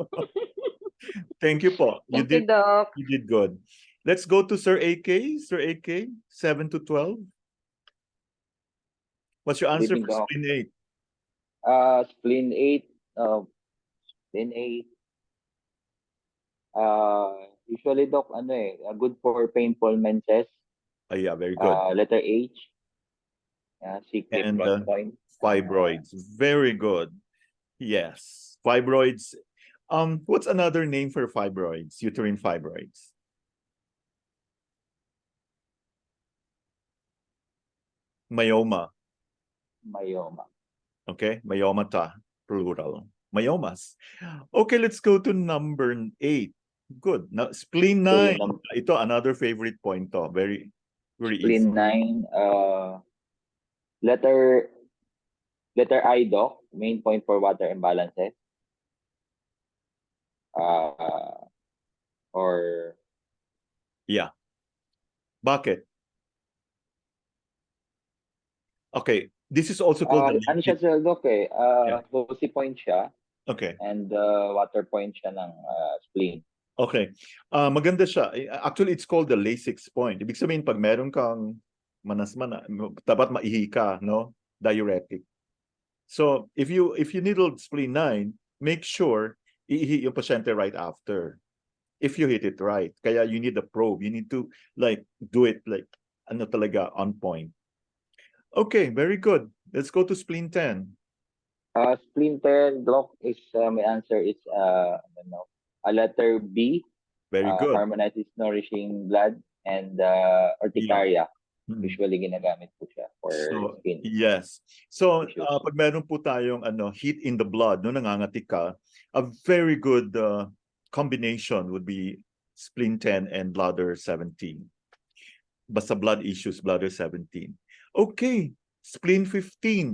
Thank you po. Thank you, Doc. You did good. Let's go to Sir AK. Sir AK, 7 to 12. What's your answer for spleen 8? Spleen 8. Spleen 8. Usually, Doc, good for painful menses. Yeah, very good. Letter H. Cyclic And cross point. fibroids. Very good. Yes. Fibroids. What's another name for fibroids? Uterine fibroids. Myoma. Okay, myomata, plural. Myomas. Okay, let's go to number 8. Good. Now, spleen 9. Ito, another favorite point to. Very, very easy. Spleen 9. Letter I, Doc. Main point for water imbalances. Or yeah. Bakit? Okay, this is also called ano siya sa Doc Bossy point siya. Okay. And water point siya ng spleen. Okay. Maganda siya. Actually, it's called the Lasix point. Ibig sabihin, pag meron kang manas-mana, dapat maihi ka, no? Diuretic. So, if you needle spleen 9, make sure iihi yung pasyente right after. If you hit it right. Kaya you need a probe. You need to do it talaga on point. Okay, very good. Let's go to spleen 10. Spleen 10, Doc, is my answer is a letter B. Very good. Harmonizes nourishing blood and urticaria. Yeah. Usually ginagamit po siya for skin. Yes. So, pag meron po tayong heat in the blood, no, nangangati ka, a very good combination would be spleen 10 and bladder 17. Basta blood issues, bladder 17. Okay, spleen 15.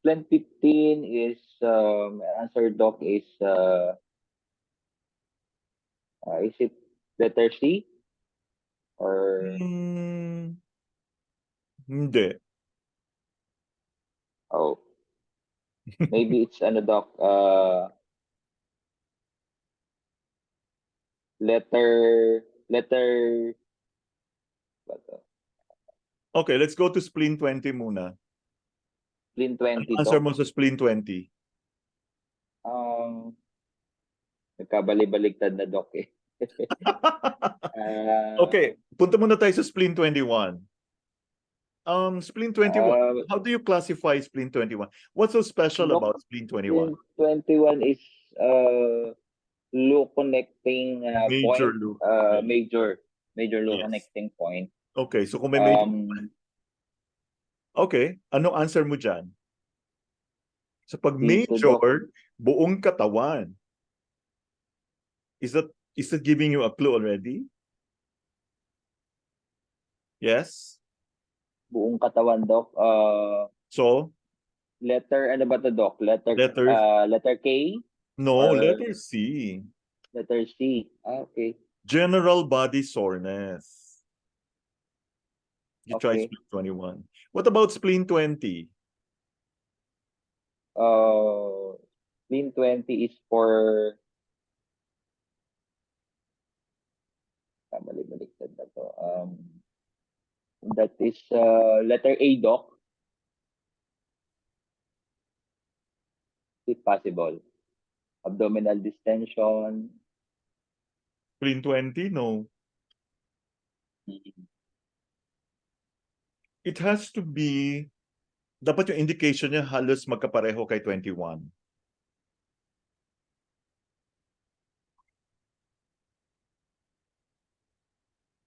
Spleen 15 is, answer, Doc, is it letter C? Or, Hindi. oh, maybe it's ano, Doc, letter, what, Okay, let's go to spleen 20 muna. spleen Ano 20, answer Doc? mo sa spleen 20? Nagkabali-baligtad na, Doc, eh. Okay, punta muna tayo sa spleen 21. Spleen 21. How do you classify spleen 21? What's so special Doc, about spleen 21? spleen 21 is loop connecting Major point, loop. major loop Yes. connecting point. Okay, so kung may major... Okay, anong answer mo dyan? So pag Dito, major, buong katawan. Is that giving you a clue already? Yes? buong katawan, Doc. So, Letter, ano ba to, Doc? Letter K? no, Or letter C. letter C. Okay. General body soreness. You try Okay. spleen 21. What about spleen 20? Spleen 20 is for... Baliktad na to. That is letter A, Doc. Is it possible? Abdominal distension. Spleen 20? No. It has to be, dapat yung indication niya halos magkapareho kay 21.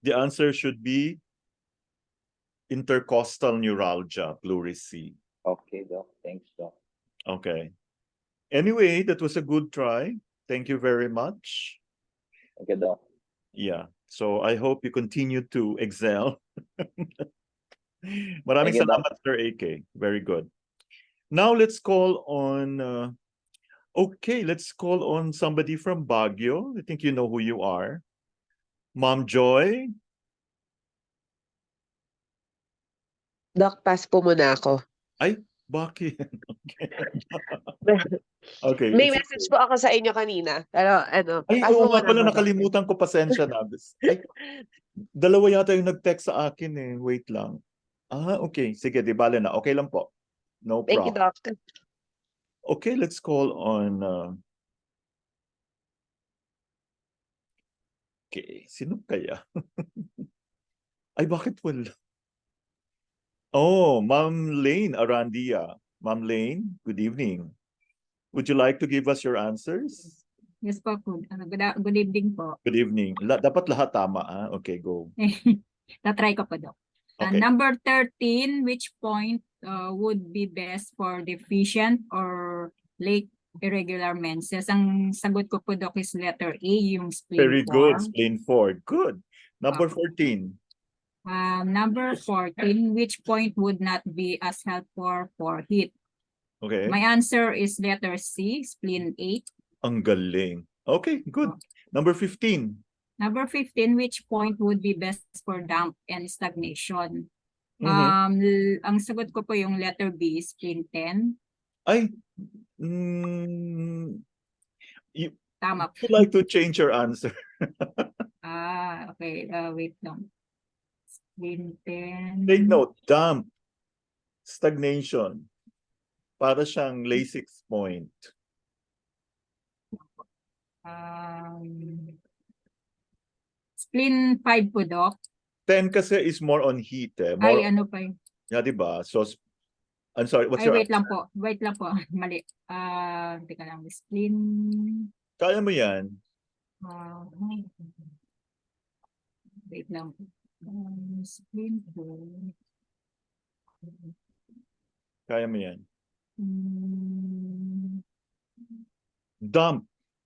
The answer should be intercostal neuralgia, pleurisy. Okay, Doc. Thanks, Doc. Okay. Anyway, that was a good try. Thank you very much. Okay, Doc. Yeah. So I hope you continue to excel. Maraming Thank you, Doc. salamat, Sir AK. Very good. Now let's call on let's call on somebody from Baguio. I think you know who you are. Ma'am Joy. Doc, pass po muna ako. Ay, bakit? Okay. May message po ako sa inyo kanina. Pero Ay, pass oo po nga muna pala, ako, Doc. nakalimutan ko, pasensya na. Ay, dalawa yata yung nag-text sa akin eh. Wait lang. Okay. Sige, di bale na. Okay lang po. No Thank you, problem. Doc. Okay, let's call on... Okay, sino kaya? Ay, bakit wala? Oh, Ma'am Lane Arandia. Ma'am Lane, good evening. Would you like to give us your answers? Yes po, good evening po. Good evening. Dapat lahat tama, Okay, go. Na-try ko po, Doc. Okay. Number 13, which point would be best for deficient or late irregular menses? Ang sagot ko po, Doc, is letter A, yung spleen Very good. 4. Spleen 4. Good. Number 14. Number 14, which point would not be as helpful for heat? Okay. My answer is letter C, spleen 8. Ang galing. Okay, good. Number 15. Number 15, which point would be best for damp and stagnation? Mhm. Ang sagot ko po yung letter B, spleen 10. Ay, Tama po. would you like to change your answer? Okay. Wait lang. Spleen 10. Take note, damp, stagnation. Para siyang Lasix point. Spleen 5 po, Doc. 10 kasi is more on heat eh. Ay, More, ano pa yun? yeah, diba? So, I'm sorry, what's Ay, your wait lang answer? po. Wait lang po. Mali. Teka lang. Spleen... Kaya mo yan. Wait lang. Spleen 4. Kaya mo yan. Damp.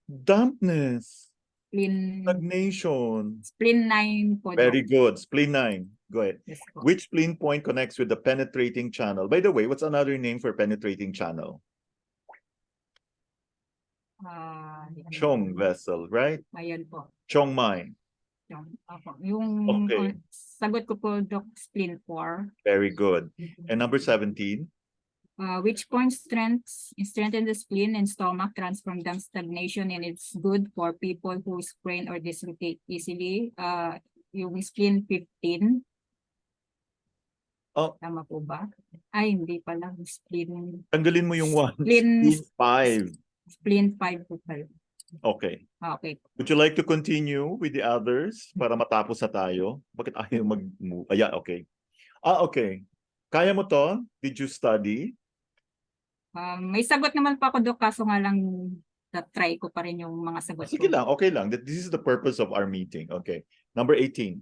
Dampness. Spleen... Stagnation. Spleen 9 po, Doc. Very good. Spleen 9. Go ahead. Yes po. Which spleen point connects with the penetrating channel? By the way, what's another name for penetrating channel? Chong vessel, right? Ayan po. Chongmai. Yung Okay. sagot ko po, Doc, spleen 4. Very good. And number 17? Which point strengthen the spleen and stomach, transform them stagnation, and it's good for people who sprain or dislocate easily. Yung spleen 15. Oh. Tama po ba? Ay, hindi pala. Spleen. Tanggalin mo yung 1. Spleen- Spleen 5. Spleen 5 po pala. Okay. Okay. Would you like to continue with the others para matapos na tayo? Bakit ayaw mag-move? Okay. Okay. Kaya mo to? Did you study? May sagot naman pa ako, Doc, kaso nga lang try ko pa rin yung mga sagot Sige ko. lang, okay lang. This is the purpose of our meeting. Okay. Number 18.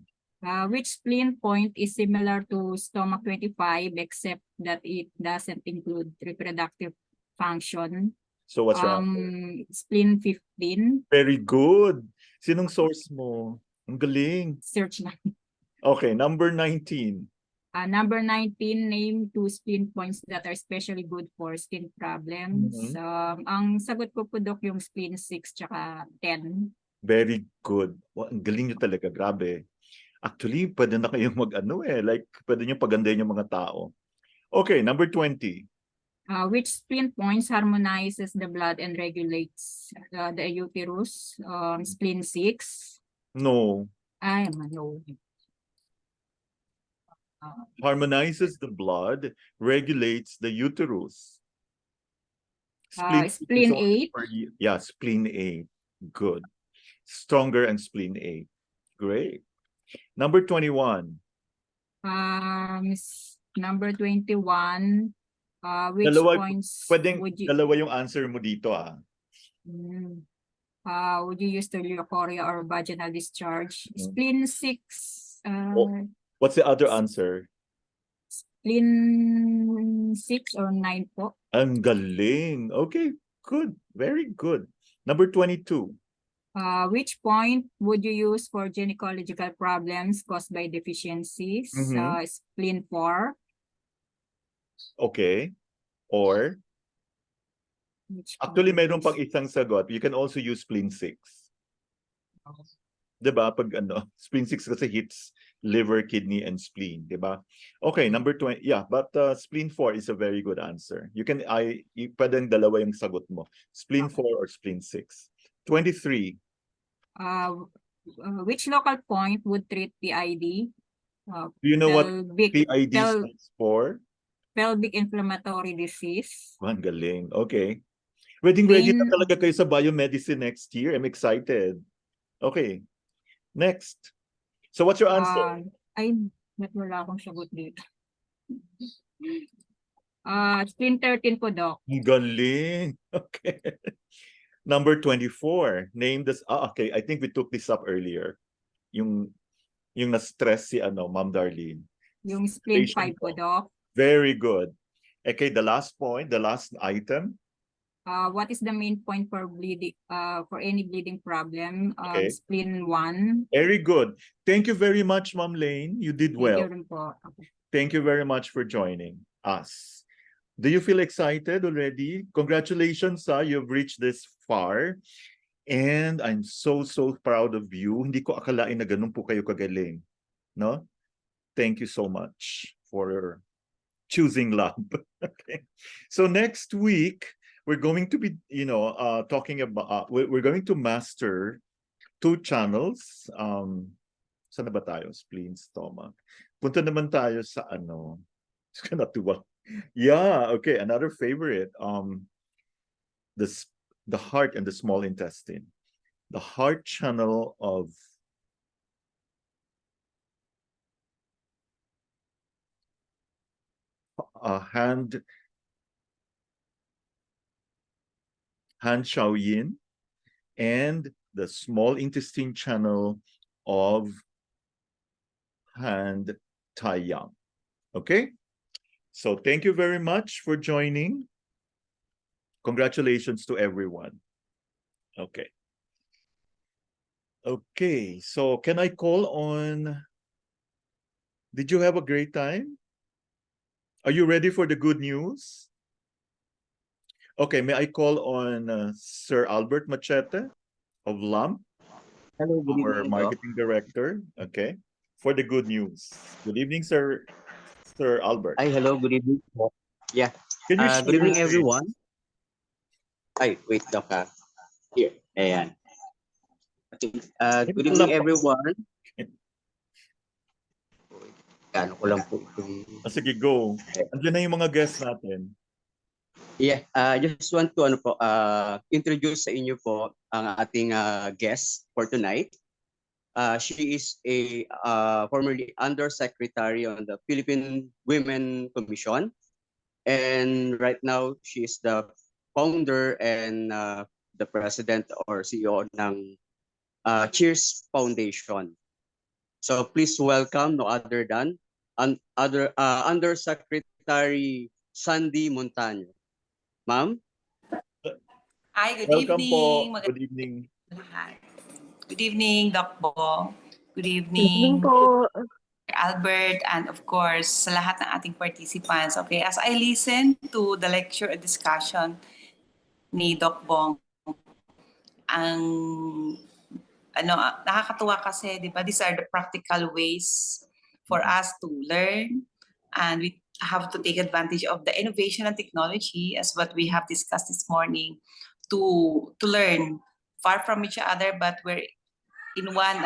Which spleen point is similar to stomach 25 except that it doesn't include reproductive function? So what's your answer? Spleen 15. Very good. Sinong source mo? Ang galing. Search na. Okay, number 19. Number 19, name 2 spleen points that are especially good for skin problems. Ang sagot ko po, Doc, yung spleen 6 tsaka 10. Very good. Wow, ang galing nyo talaga. Grabe. Actually, pwede na kayong like, pwede nyo pagandahin yung mga tao. Okay, number 20. Which spleen points harmonizes the blood and regulates the uterus? Spleen 6. No. Ay, no. Harmonizes the blood, regulates the uterus. Spleen 8. Yeah, spleen 8. Good. Stronger and spleen 8. Great. Number 21. Number 21. Which points would you... Dalawa yung answer mo dito, would you use Chorea or vaginal discharge? Spleen 6. What's the other answer? Spleen 6 or 9 po. Ang galing. Okay, good. Very good. Number 22. Which point would you use for gynecological problems caused by deficiencies? Spleen 4. Okay. Or, actually, mayroon pang isang sagot. You can also use spleen 6. Diba? Pag spleen 6 kasi hits liver, kidney, and spleen. Diba? Okay, number 20. Yeah, but spleen 4 is a very good answer. Pwedeng dalawa yung sagot mo. Spleen 4 or spleen 6. 23. Which local point would treat PID? Do you know what PID stands for? Pelvic inflammatory disease. Ang galing. Okay. Ready na talaga kayo sa biomedicine next year. I'm excited. Okay. Next. So what's your answer? Wala akong sagot dito. Spleen 13 po, Doc. Ang galing. Okay. Number 24. Name this. Okay. I think we took this up earlier. Yung na-stress si Ma'am Darlene. Yung spleen 5 po, Doc. Very good. Okay, the last point, the last item. What is the main point for bleeding? For any bleeding problem? Okay. Spleen 1. Very good. Thank you very much, Ma'am Lane. You did well. Thank you rin po. Okay. Thank you very much for joining us. Do you feel excited already? Congratulations, you've reached this far. And I'm so proud of you. Hindi ko akalain na ganun po kayo kagaling. No? Thank you so much for choosing lab. Okay. So next week, we're going to be, talking about, we're going to master 2 channels. Saan na ba tayo? Spleen, stomach. Punta naman tayo sa Yeah, okay. Another favorite. The heart and the small intestine. The heart channel of hand Shaoyin, and the small intestine channel of hand Taiyang. Okay? So thank you very much for joining. Congratulations to everyone. Okay. Okay, so can I call on Did you have a great time? Are you ready for the good news? Okay, may I call on Sir Albert Machete of LAMP, Hello, good our evening, Doc. marketing director, okay, for the good news. Good evening, Sir Albert. Hi, hello, good evening po. Yeah, Can you good share your evening, screen? everyone. Ay, wait, Doc. Here, ayan. Good evening, everyone. Kano ko lang po itong... Sige, go. Andiyan na yung mga guests natin. Yeah, just want to introduce sa inyo po ang ating guest for tonight. She is a formerly undersecretary on the Philippine Women Commission, and right now she is the founder and the president or CEO ng Cheers Foundation. So please welcome no other than Undersecretary Sandy Montaño. Ma'am? Hi, good Welcome evening. po. Good evening. Good evening, Doc Bo. Good Evening evening, po. Albert, and of course, sa lahat ng ating participants. Okay, as I listen to the lecture and discussion ni Doc Bong, ang nakakatuwa kasi, di ba, these are the practical ways for us to learn, and we have to take advantage of the innovation and technology as what we have discussed this morning to learn far from each other, but we're in one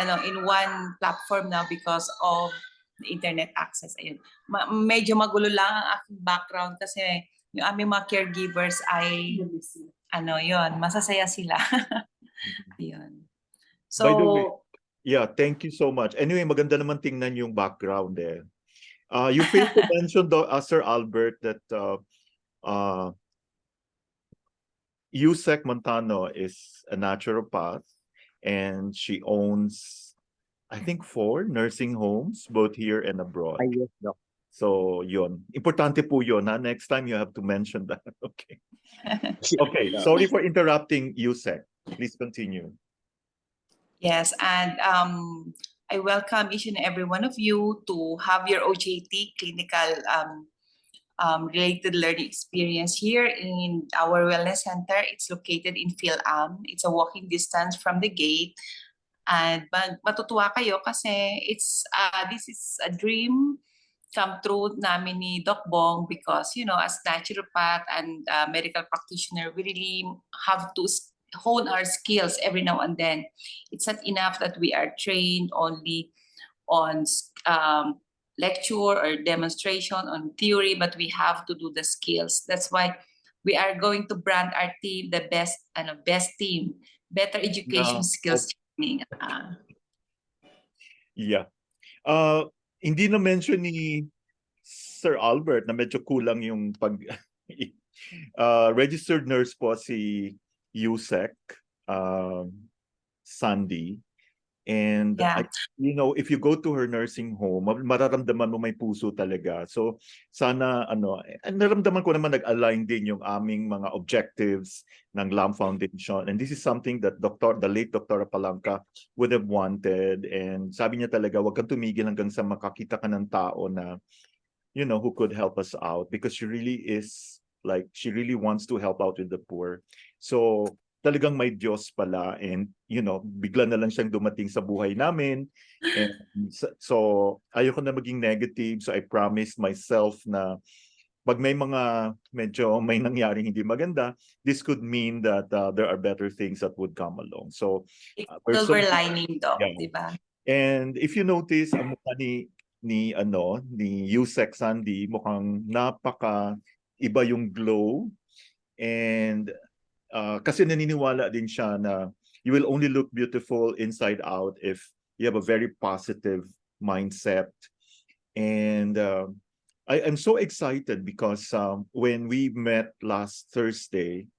platform now because of the internet access. Ayun. Medyo magulo lang ang aking background kasi yung aming mga caregivers ay masasaya sila. Ayun. So, by the way, yeah, thank you so much. Anyway, maganda naman tingnan yung background eh. You failed to mention, Sir Albert, that Yusek Montano is a naturopath and she owns, I think, 4 nursing homes, both here and abroad. Yes, Doc. So, yun. Importante po yun, ha? Next time you have to mention that. Okay. Okay, sorry for interrupting, Yusek. Please continue. yes, and I welcome each and every one of you to have your OJT clinical related learning experience here in our wellness center. It's located in PhilAm. It's a walking distance from the gate. And matutuwa kayo kasi this is a dream come true namin ni Doc Bong because, as naturopath and medical practitioner, we really have to hone our skills every now and then. It's not enough that we are trained only on lecture or demonstration on theory, but we have to do the skills. That's why we are going to brand our team the best team, better education skills training. Yeah. Hindi na mention ni Sir Albert na medyo kulang yung pag registered nurse po si Yusek Sandy. And Yeah. if you go to her nursing home, mararamdaman mo may puso talaga. So sana naramdaman ko naman nag-align din yung aming mga objectives ng LAMP Foundation. And this is something that the late Dr. Palanca would have wanted. And sabi niya talaga, wag kang tumigil hanggang sa makakita ka ng tao na who could help us out, because she really wants to help out with the poor. So talagang may Diyos pala, and bigla na lang siyang dumating sa buhay namin. And so ayoko na maging negative, so I promised myself na pag may may nangyaring hindi maganda, this could mean that there are better things that would come along. So silver lining, Doc, yeah. diba? And if you notice, ang mukha ni Yusek Sandy, mukhang napaka iba yung glow. And kasi naniniwala din siya na you will only look beautiful inside out if you have a very positive mindset. And I'm so excited because when we met last Thursday,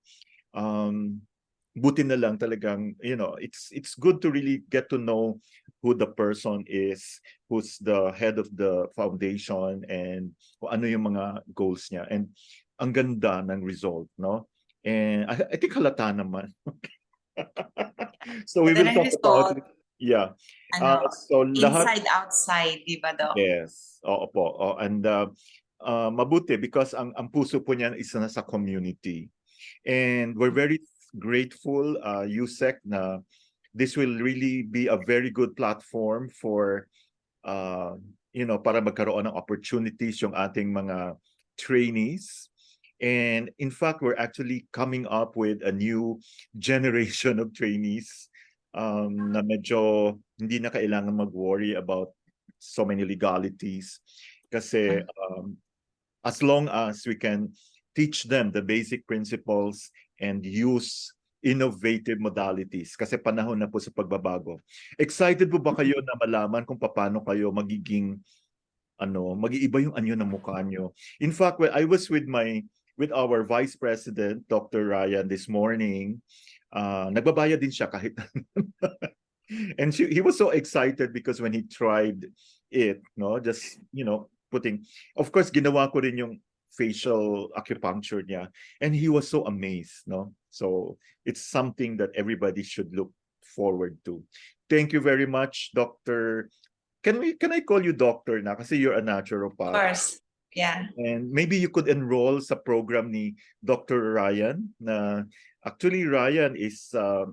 buti na lang talagang, it's good to really get to know who the person is, who's the head of the foundation, and kung ano yung mga goals niya. And ang ganda ng result, no? And I think halata naman. So we will talk about it. Yeah. Ano, So lahat, inside, outside, di ba, Doc? yes. Oo po. And mabuti because ang puso po niyan is nasa community. And we're very grateful, USEC, na this will really be a very good platform for, para magkaroon ng opportunities yung ating mga trainees. And in fact, we're actually coming up with a new generation of trainees na medyo hindi na kailangan mag-worry about so many legalities. Kasi as long as we can teach them the basic principles and use innovative modalities kasi panahon na po sa pagbabago. Excited po ba kayo na malaman kung paano kayo magiging mag-iiba yung anyo ng mukha nyo? In fact, when I was with our Vice President, Dr. Ryan, this morning, nagbabayad din siya kahit and he was so excited because when he tried it, just putting, of course, ginawa ko rin yung facial acupuncture niya, and he was so amazed, so it's something that everybody should look forward to. Thank you very much, Dr. Can I call you doctor na kasi you're a naturopath? Of course. Yeah. And maybe you could enroll sa program ni Dr. Ryan na actually Ryan is a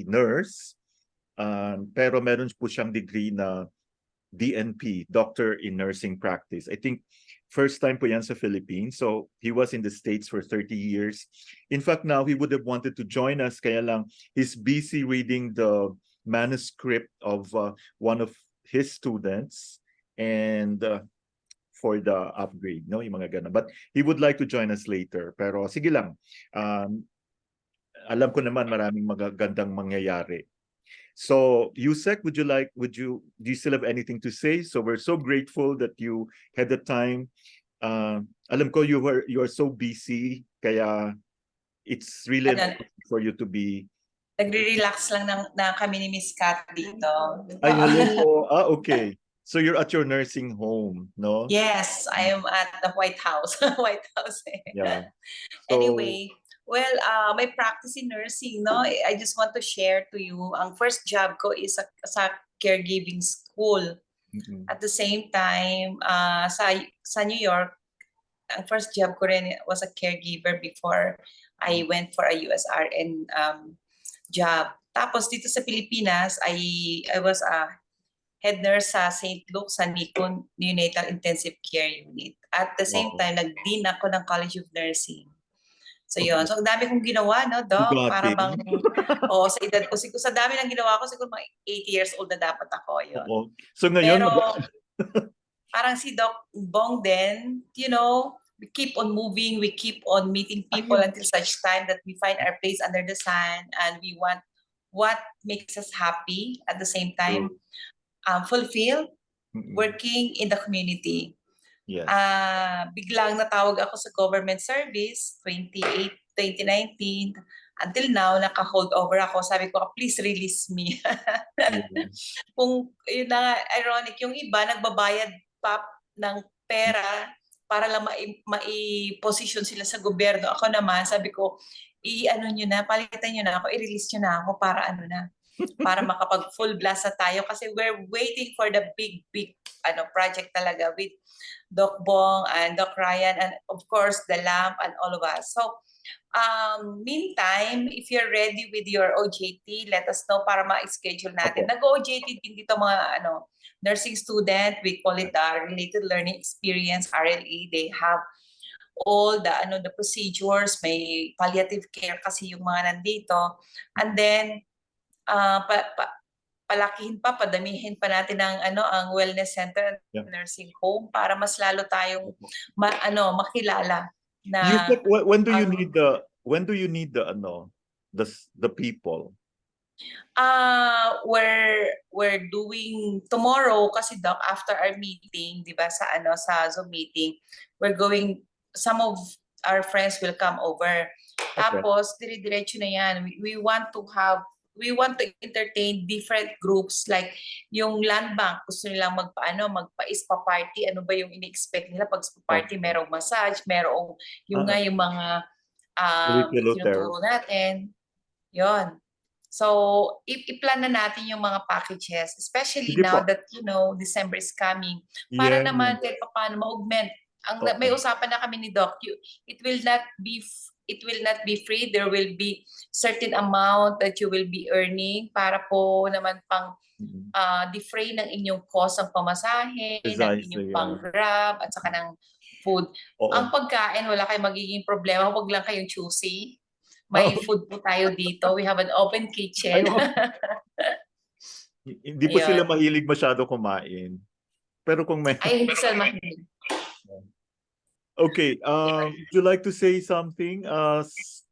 nurse, pero meron po siyang degree na DNP, Doctor in Nursing Practice. I think first time po yan sa Philippines. So he was in the States for 30 years. In fact, now he would have wanted to join us, kaya lang he's busy reading the manuscript of one of his students and for the upgrade, yung mga ganun. But he would like to join us later. Pero sige lang, alam ko naman maraming magagandang mangyayari. So, Yusek, do you still have anything to say? So we're so grateful that you had the time. Alam ko you are so busy, kaya it's really important for you to be. Nagre-relax lang na kami ni Miss Kat dito. Ay, hello po. Okay. So you're at your nursing home, no? Yes, I am at the White House. White House. Yeah. So, anyway, well, my practice in nursing, I just want to share to you, ang first job ko is sa caregiving school. At the same time, sa New York, ang first job ko rin was a caregiver before I went for a USRN job. Tapos dito sa Pilipinas, I was a head nurse sa St. Luke's sa Nikon Neonatal Intensive Care Unit. At the same time, nag-dean ako ng College of Nursing. So yun. So, ang dami kong ginawa, Doc? Para bang, sa edad ko, sa dami ng ginawa ko, siguro mga 80 years old na dapat ako. Yun. So ngayon, pero, parang si Doc Bong din, we keep on moving, we keep on meeting people until such time that we find our place under the sun and we want what makes us happy at the same time. Fulfilled working in the community. Yes. Biglang natawag ako sa government service 2019 until now naka-hold over ako. Sabi ko, please release me. Kung yun na ironic, yung iba nagbabayad pa ng pera para lang mai-position sila sa gobyerno. Ako naman, sabi ko, palitan nyo na ako, i-release nyo na ako para para makapag full blast na tayo kasi we're waiting for the big project talaga with Doc Bong and Doc Ryan and of course the LAMP and all of us. So meantime, if you're ready with your OJT, let us know para ma-schedule natin. Nag-OJT din dito mga nursing student, we call it the Related Learning Experience, RLE. They have all the procedures, may palliative care kasi yung mga nandito. And then palakihin pa, padamihin pa natin ang wellness center, nursing home para mas lalo tayong makilala na. When do you need the people? We're doing tomorrow kasi Doc, after our meeting, 'di ba, sa Zoom meeting, some of our friends will come over. Tapos dire-diretso na 'yan. We want to entertain different groups like yung land bank, gusto nilang magpa-ispa party, ano ba yung ini-expect nila pag party, merong massage, merong yung mga tinuturo natin. Yon. So, i-plan na natin yung mga packages, especially Sige now po. that, December is coming. Para Yeah. naman kahit paano ma-augment. May usapan na kami ni Doc, it will not be free. There will be certain amount that you will be earning para po naman pang defray ng inyong cost ng pamasahe, ng inyong Precisely, pang grab, at saka ng food. Oo. Ang pagkain, wala kayong magiging problema. Huwag lang kayong choosy. May food po tayo dito. We have an open kitchen. Hindi po sila mahilig masyado kumain. Pero kung may... Ay, hindi sila mahilig. Okay, would you like to say something,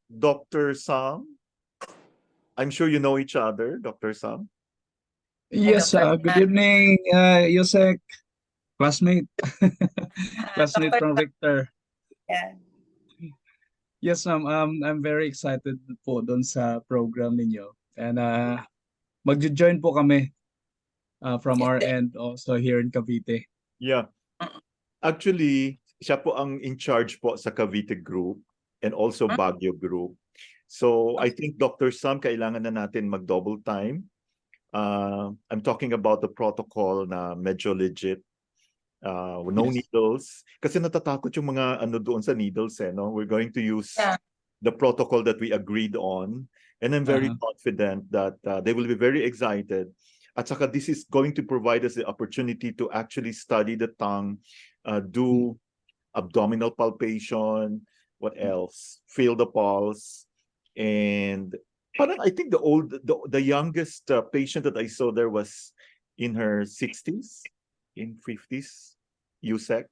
Dr. Sam? I'm sure you know each other, Dr. Sam. Yes, good evening, Yusek, classmate, classmate from Victor. Yeah. Yes, ma'am. I'm very excited po doon sa program ninyo. And magjo-join po kami from our end also here in Cavite. Yeah. Actually, siya po ang in charge po sa Cavite group and also Baguio group. So I think Dr. Sam, kailangan na natin mag-double time. I'm talking about the protocol na medyo legit. No needles. Kasi natatakot yung mga ano doon sa needles no? We're going to use the protocol that we agreed on. And I'm very confident that they will be very excited. At saka this is going to provide us the opportunity to actually study the tongue, do abdominal palpation, what else? Feel the pulse. And parang I think the youngest patient that I saw there was in her 60s, in 50s, USEC.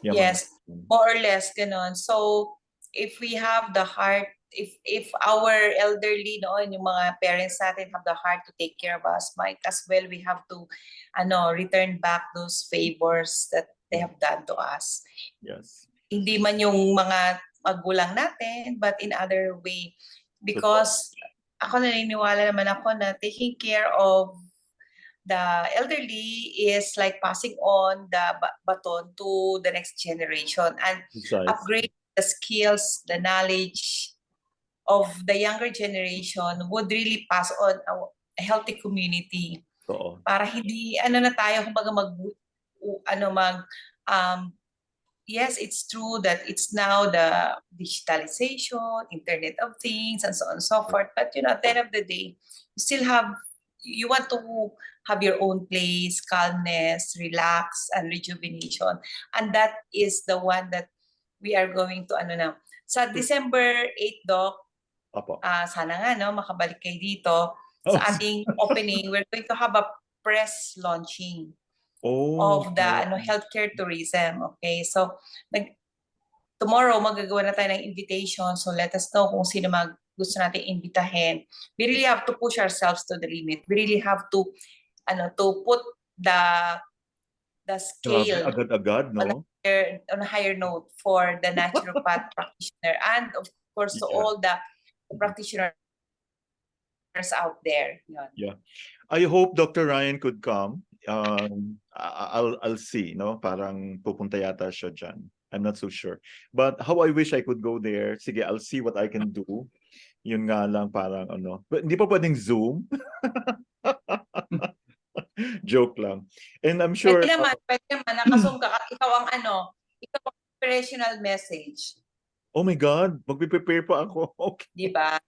Yes, more or less ganon. So if we have the heart, if our elderly, and yung mga parents natin have the heart to take care of us, might as well we have to return back those favors that they have done to us. Yes. Hindi man yung mga magulang natin, but in other way. Because ako naniniwala naman ako na taking care of the elderly is like passing on the baton to the next generation and upgrade the skills, the knowledge of the younger generation would really pass on a healthy community. Para hindi na tayo kumbaga yes, it's true that it's now the digitalization, Internet of Things, and so on and so forth. But at the end of the day, you want to have your own place, calmness, relax, and rejuvenation. And that is the one that we are going to now. Sa December 8, Doc, sana nga makabalik kayo dito. Sa ating opening, we're going to have a press launching of the healthcare tourism. Okay, so tomorrow magagawa na tayo ng invitation. So let us know kung sino gusto natin imbitahin. We really have to push ourselves to the limit. We really have to to put the scale agad-agad, no? on a higher note for the naturopath practitioner and of course to all the practitioners out there. Yeah, I hope Dr. Ryan could come. I'll see, no? Parang pupunta yata siya dyan. I'm not so sure. But how I wish I could go there. Sige, I'll see what I can do. Yun nga lang parang But hindi pa pwedeng Zoom. Joke lang. And I'm sure... Pwede naman, nakasum ka. Ikaw ang operational message. Oh my God, magpiprepare pa ako. Okay. Diba?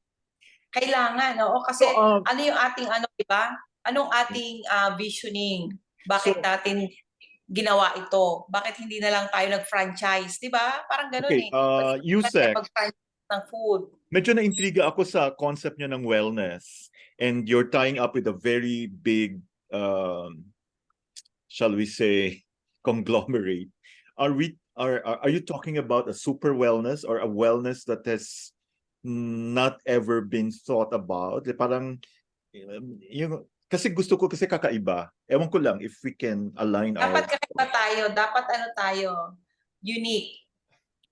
Kailangan, kasi ano yung ating diba? Anong ating visioning? Bakit natin ginawa ito? Bakit hindi na lang tayo nag-franchise? Diba? Parang ganun Yusek, mag-franchise ng food. Medyo na-intriga ako sa concept niya ng wellness. And you're tying up with a very big, shall we say, conglomerate. Are you talking about a super wellness or a wellness that has not ever been thought about? Parang, kasi gusto ko kasi kakaiba. Ewan ko lang if we can align Dapat kakaiba tayo. Dapat tayo. Unique.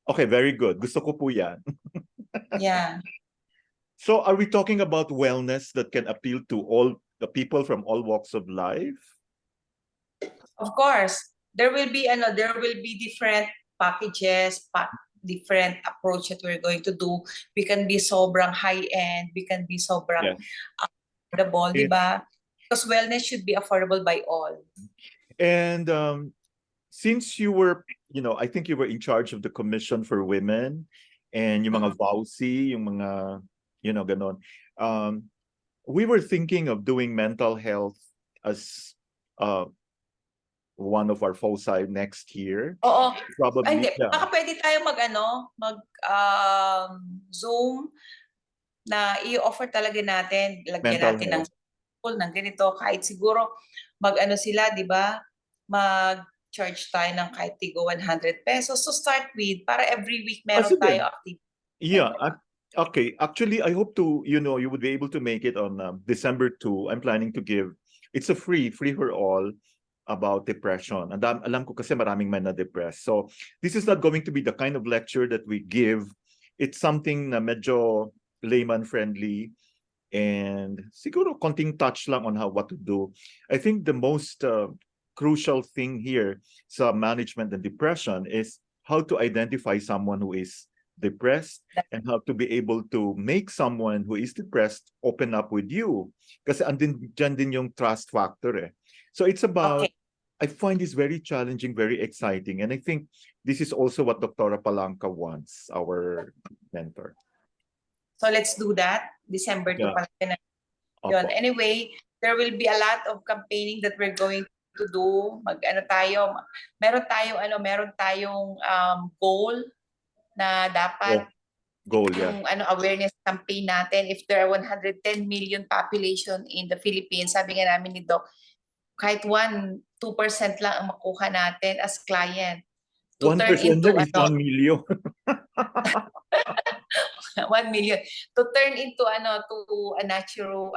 Okay, very good. Gusto ko po yan. Yeah. So are we talking about wellness that can appeal to all the people from all walks of life? Of course. There will be different packages, different approach that we're going to do. We can be sobrang high-end, we can be sobrang affordable, di ba? Because wellness should be affordable by all. And since you were, I think you were in charge of the Commission for Women and yung mga VAUSI, yung mga, ganon. We were thinking of doing mental health as one of our foci next year. Oo. Probably, Ay, hindi. Baka pwede tayo Zoom na i-offer talaga natin. Lagyan Mental natin health. ng ganito. Kahit siguro sila, di ba? Mag-charge tayo ng kahit tigo 100 pesos to start with para every week meron tayo active. Yeah. Okay. Actually, I hope to, you would be able to make it on December 2. I'm planning to give, it's a free for all, about depression. And alam ko kasi maraming man na depressed. So this is not going to be the kind of lecture that we give. It's something na medyo layman friendly and siguro konting touch lang on what to do. I think the most crucial thing here sa management and depression is how to identify someone who is depressed and how to be able to make someone who is depressed open up with you. Kasi dyan din yung trust factor eh. So it's about, I find this very challenging, very exciting. And I think this is also what Dr. Palanca wants, our mentor. So let's do that. December 2 pala yun. Anyway, there will be a lot of campaigning that we're going to do. Meron tayong goal na dapat yung awareness campaign natin. If there are 110 million population in the Philippines, sabi nga namin ni Doc, kahit 2% lang ang makuha natin as client. 1% is 1 million. 1 million. To turn into to a natural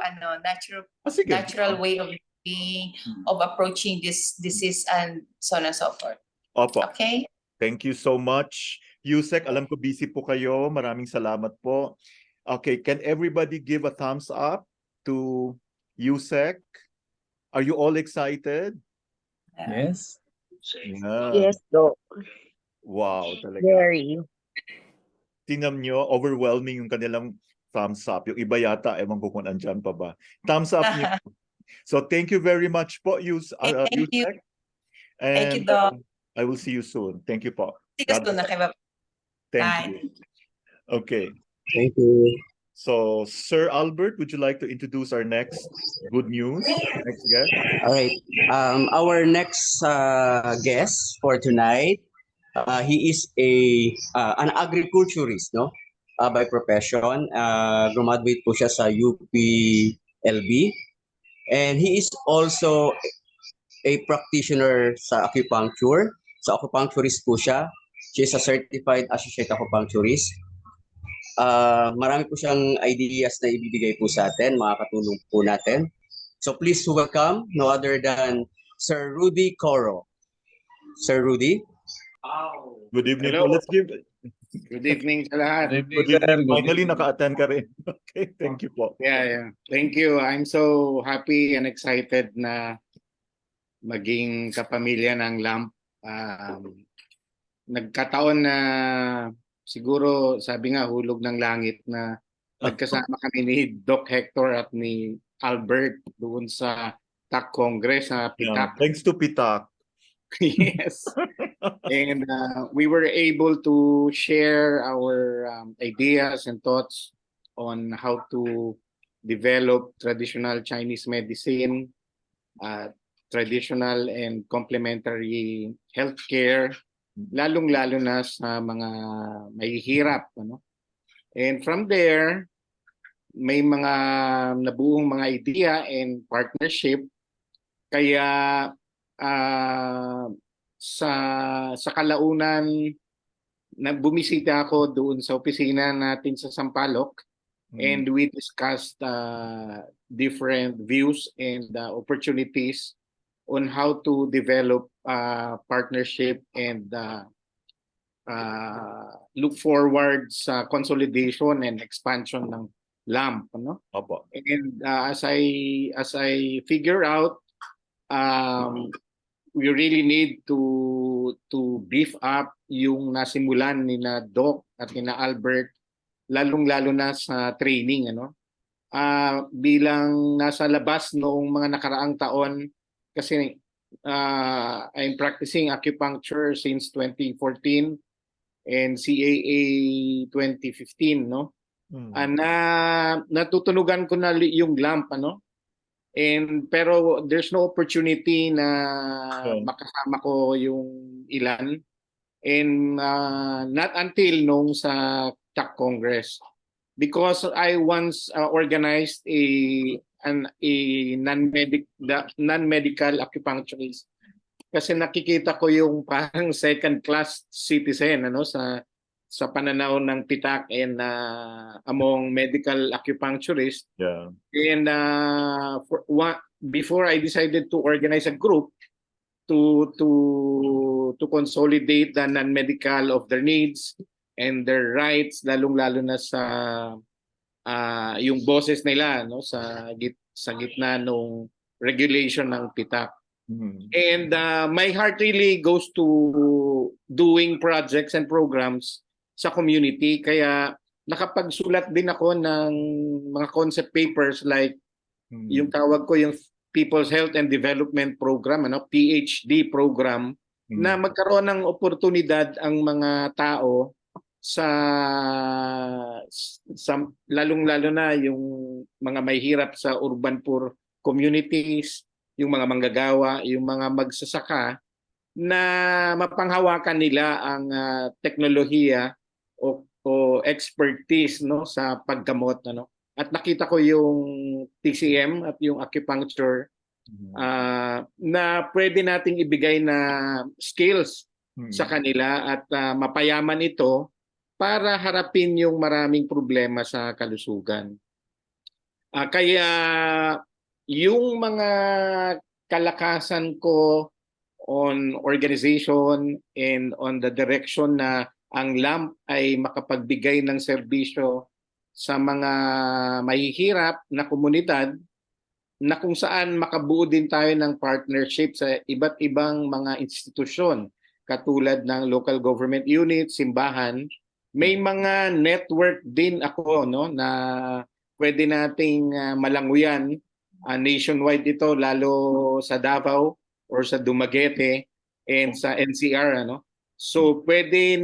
way of being, of approaching this disease and so on and so forth. Opo. Okay? Thank you so much. Yusek, alam ko busy po kayo. Maraming salamat po. Okay, can everybody give a thumbs up to Yusek? Are you all excited? Yes. Yes, Doc. Wow, talaga. Very. Tingnan nyo, overwhelming yung kanilang thumbs up. Yung iba yata, ewan ko kung andyan pa ba. Thumbs up nyo. So thank you very much po, Yusek. Thank you. And Thank you, Doc. I will see you soon. Thank you po. See you soon. Thank you. Okay. Thank you. So, Sir Albert, would you like to introduce our next good news? Next guest? All right. Our next guest for tonight, he is an agriculturist, no? By profession. Graduate po siya sa UPLB. And he is also a practitioner sa acupuncture. So, acupuncturist po siya. She is a certified associate acupuncturist. Marami po siyang ideas na ibibigay po sa atin, makakatulong po natin. So please welcome no other than Sir Rudy Coro. Sir Rudy. Good evening. Hello. Let's give. Good evening sa lahat. Good evening. Finally, naka-attend ka rin. Okay, thank you po. Yeah. Thank you. I'm so happy and excited na maging kapamilya ng LAMP. Nagkataon na siguro, sabi nga, hulog ng langit na nagkasama kami ni Doc Hector at ni Albert doon sa TAC Congress sa Pitak. Yeah, thanks to Pitak. Yes. And we were able to share our ideas and thoughts on how to develop traditional Chinese medicine, traditional and complementary healthcare, lalong-lalo na sa mga mahihirap. And from there, may mga nabuong mga idea and partnership. Kaya sa kalaunan, bumisita ako doon sa opisina natin sa Sampaloc and we discussed different views and opportunities on how to develop partnership and look forward sa consolidation and expansion ng LAMP. And as I figure out, we really need to beef up yung nasimulan ni na Doc at ni na Albert, lalong-lalo na sa training, ano. Bilang nasa labas noong mga nakaraang taon, kasi I'm practicing acupuncture since 2014 and CAA 2015, no. Natutunugan ko na yung lamp, ano. Pero there's no opportunity na makasama ko yung ilan. And not until nung sa TAC Congress, because I once organized a non-medical acupuncturist, kasi nakikita ko yung parang second class citizen, ano, sa pananaw ng PITAC and among medical acupuncturists. Yeah. And before I decided to organize a group to consolidate the non-medical of their needs and their rights, lalong-lalo na sa yung boses nila, no, sa gitna ng regulation ng PITAC. And my heart really goes to doing projects and programs sa community, kaya nakapagsulat din ako ng mga concept papers like yung tawag ko yung People's Health and Development Program, ano, PHD program, na magkaroon ng oportunidad ang mga tao sa lalong-lalo na yung mga may hirap sa urban poor communities, yung mga manggagawa, yung mga magsasaka, na mapanghawakan nila ang teknolohiya o expertise, no, sa paggamot, ano. At nakita ko yung TCM at yung acupuncture na pwede nating ibigay na skills sa kanila at mapayaman ito para harapin yung maraming problema sa kalusugan. Kaya yung mga kalakasan ko on organization and on the direction na ang LAMP ay makapagbigay ng serbisyo sa mga mahihirap na komunidad, na kung saan makabuo din tayo ng partnership sa iba't ibang mga institusyon katulad ng local government units, simbahan. May mga network din ako, no, na pwede nating malanguyan. Nationwide ito, lalo sa Davao or sa Dumaguete and sa NCR, ano. So pwede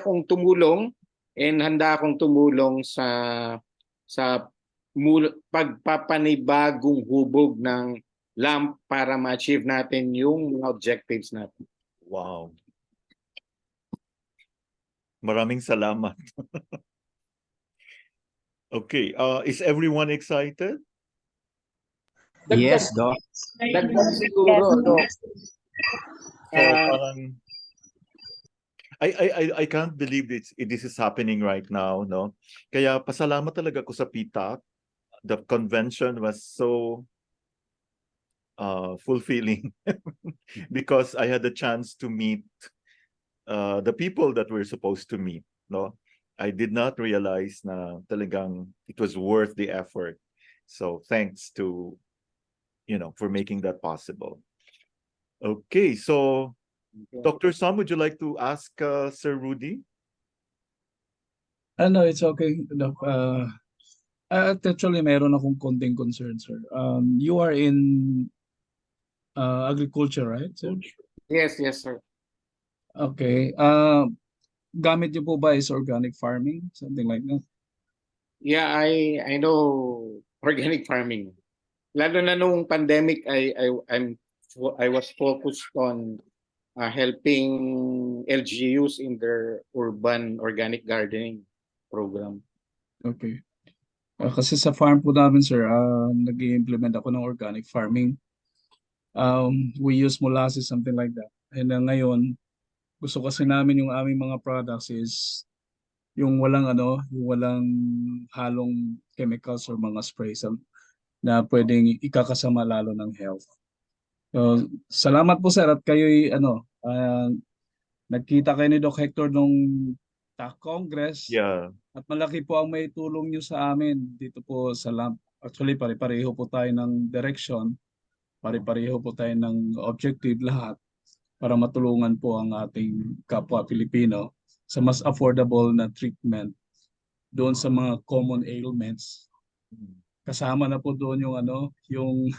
akong tumulong and handa akong tumulong sa pagpapanibagong hubog ng LAMP para ma-achieve natin yung mga objectives natin. Wow. Maraming salamat. Okay, is everyone excited? Yes, Doc. Dagdag siguro, Doc. So parang I can't believe this is happening right now, no? Kaya pasalamat talaga ako sa PITAC. The convention was so fulfilling because I had the chance to meet the people that we're supposed to meet, no? I did not realize na talagang it was worth the effort. So thanks to, for making that possible. Okay, so Dr. Sam, would you like to ask Sir Rudy? No, it's okay, Doc. Actually, meron akong konting concern, sir. You are in agriculture, right, sir? Yes, sir. Okay. Gamit niyo po ba is organic farming? Something like that? Yeah, I know organic farming. Lalo na nung pandemic, I was focused on helping LGUs in their urban organic gardening program. Okay. Kasi sa farm po namin, sir, nag-i-implement ako ng organic farming. We use molasses, something like that. And ngayon, gusto kasi namin yung aming mga products is yung walang halong chemicals or mga sprays na pwedeng ikakasama lalo ng health. So, salamat po, sir, at kayo'y nagkita kayo ni Doc Hector nung TAC Congress. Yeah. At malaki po ang may tulong nyo sa amin dito po sa LAMP. Actually, pare-pareho po tayo ng direction. pare-pareho po tayo ng objective lahat para matulungan po ang ating kapwa Pilipino sa mas affordable na treatment doon sa mga common ailments. Kasama na po doon yung yung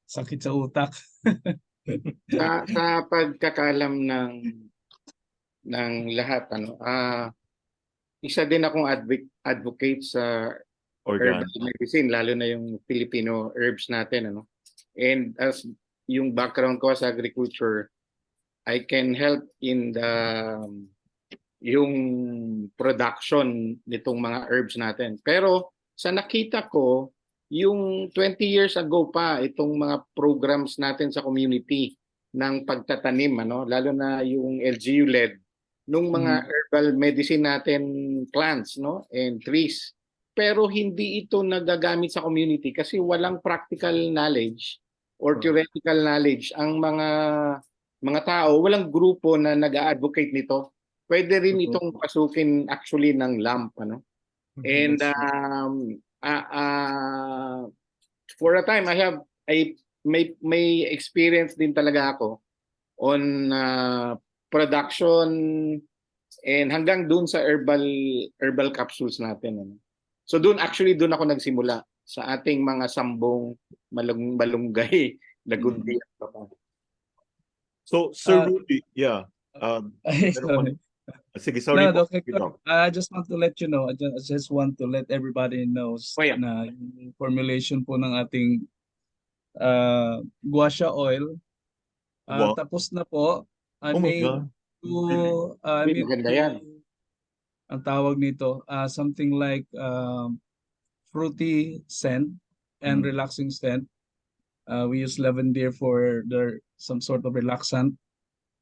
sakit sa utak. Sa pagkakalam ng lahat, isa din akong advocate sa Organ. herbal medicine, lalo na yung Filipino herbs natin, And as yung background ko sa agriculture, I can help in yung production nitong mga herbs natin. Pero sa nakita ko, yung 20 years ago pa, itong mga programs natin sa community ng pagtatanim, lalo na yung LGU-led, nung mga herbal medicine natin plants, and trees. Pero hindi ito nagagamit sa community kasi walang practical knowledge or theoretical knowledge ang mga tao, walang grupo na nag-a-advocate nito. Pwede rin itong pasukin actually ng LAMP, And for a time may experience din talaga ako on production and hanggang dun sa herbal capsules natin. So doon ako nagsimula sa ating mga sambong malunggay, lagundi. So, Sir Rudy, yeah. Sorry. Sige, sorry No, po. Doctor, I just want to let you know, I just want to let everybody knows Oh, yeah. na yung formulation po ng ating gua sha oil, Wow. tapos na po. I Oh my made God. Maganda yan. ang tawag nito, something like fruity scent and relaxing scent. We use lavender for some sort of relaxant.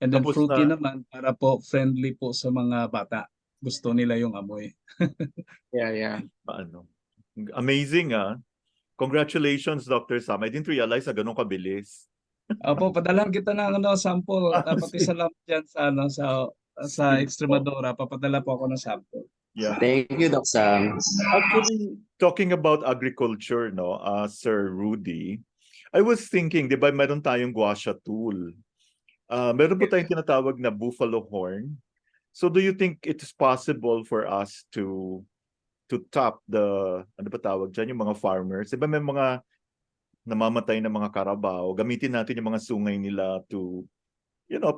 And then Tapos fruity na- naman para po friendly po sa mga bata. Gusto nila yung amoy. Yeah. Amazing, Congratulations, Dr. Sam. I didn't realize na ganun kabilis. Opo, padalhan kita ng sample. Pati sa lab dyan sa Extremadura, papadala po ako ng sample. Yeah. Thank you, Doc Sam. Actually, talking about agriculture, Sir Rudy, I was thinking, di ba, meron tayong gua sha tool. Meron po tayong tinatawag na buffalo horn. So do you think it is possible for us to tap the, ano ba tawag dyan, yung mga farmers? Diba may mga namamatay na mga karabaw, gamitin natin yung mga sungay nila to,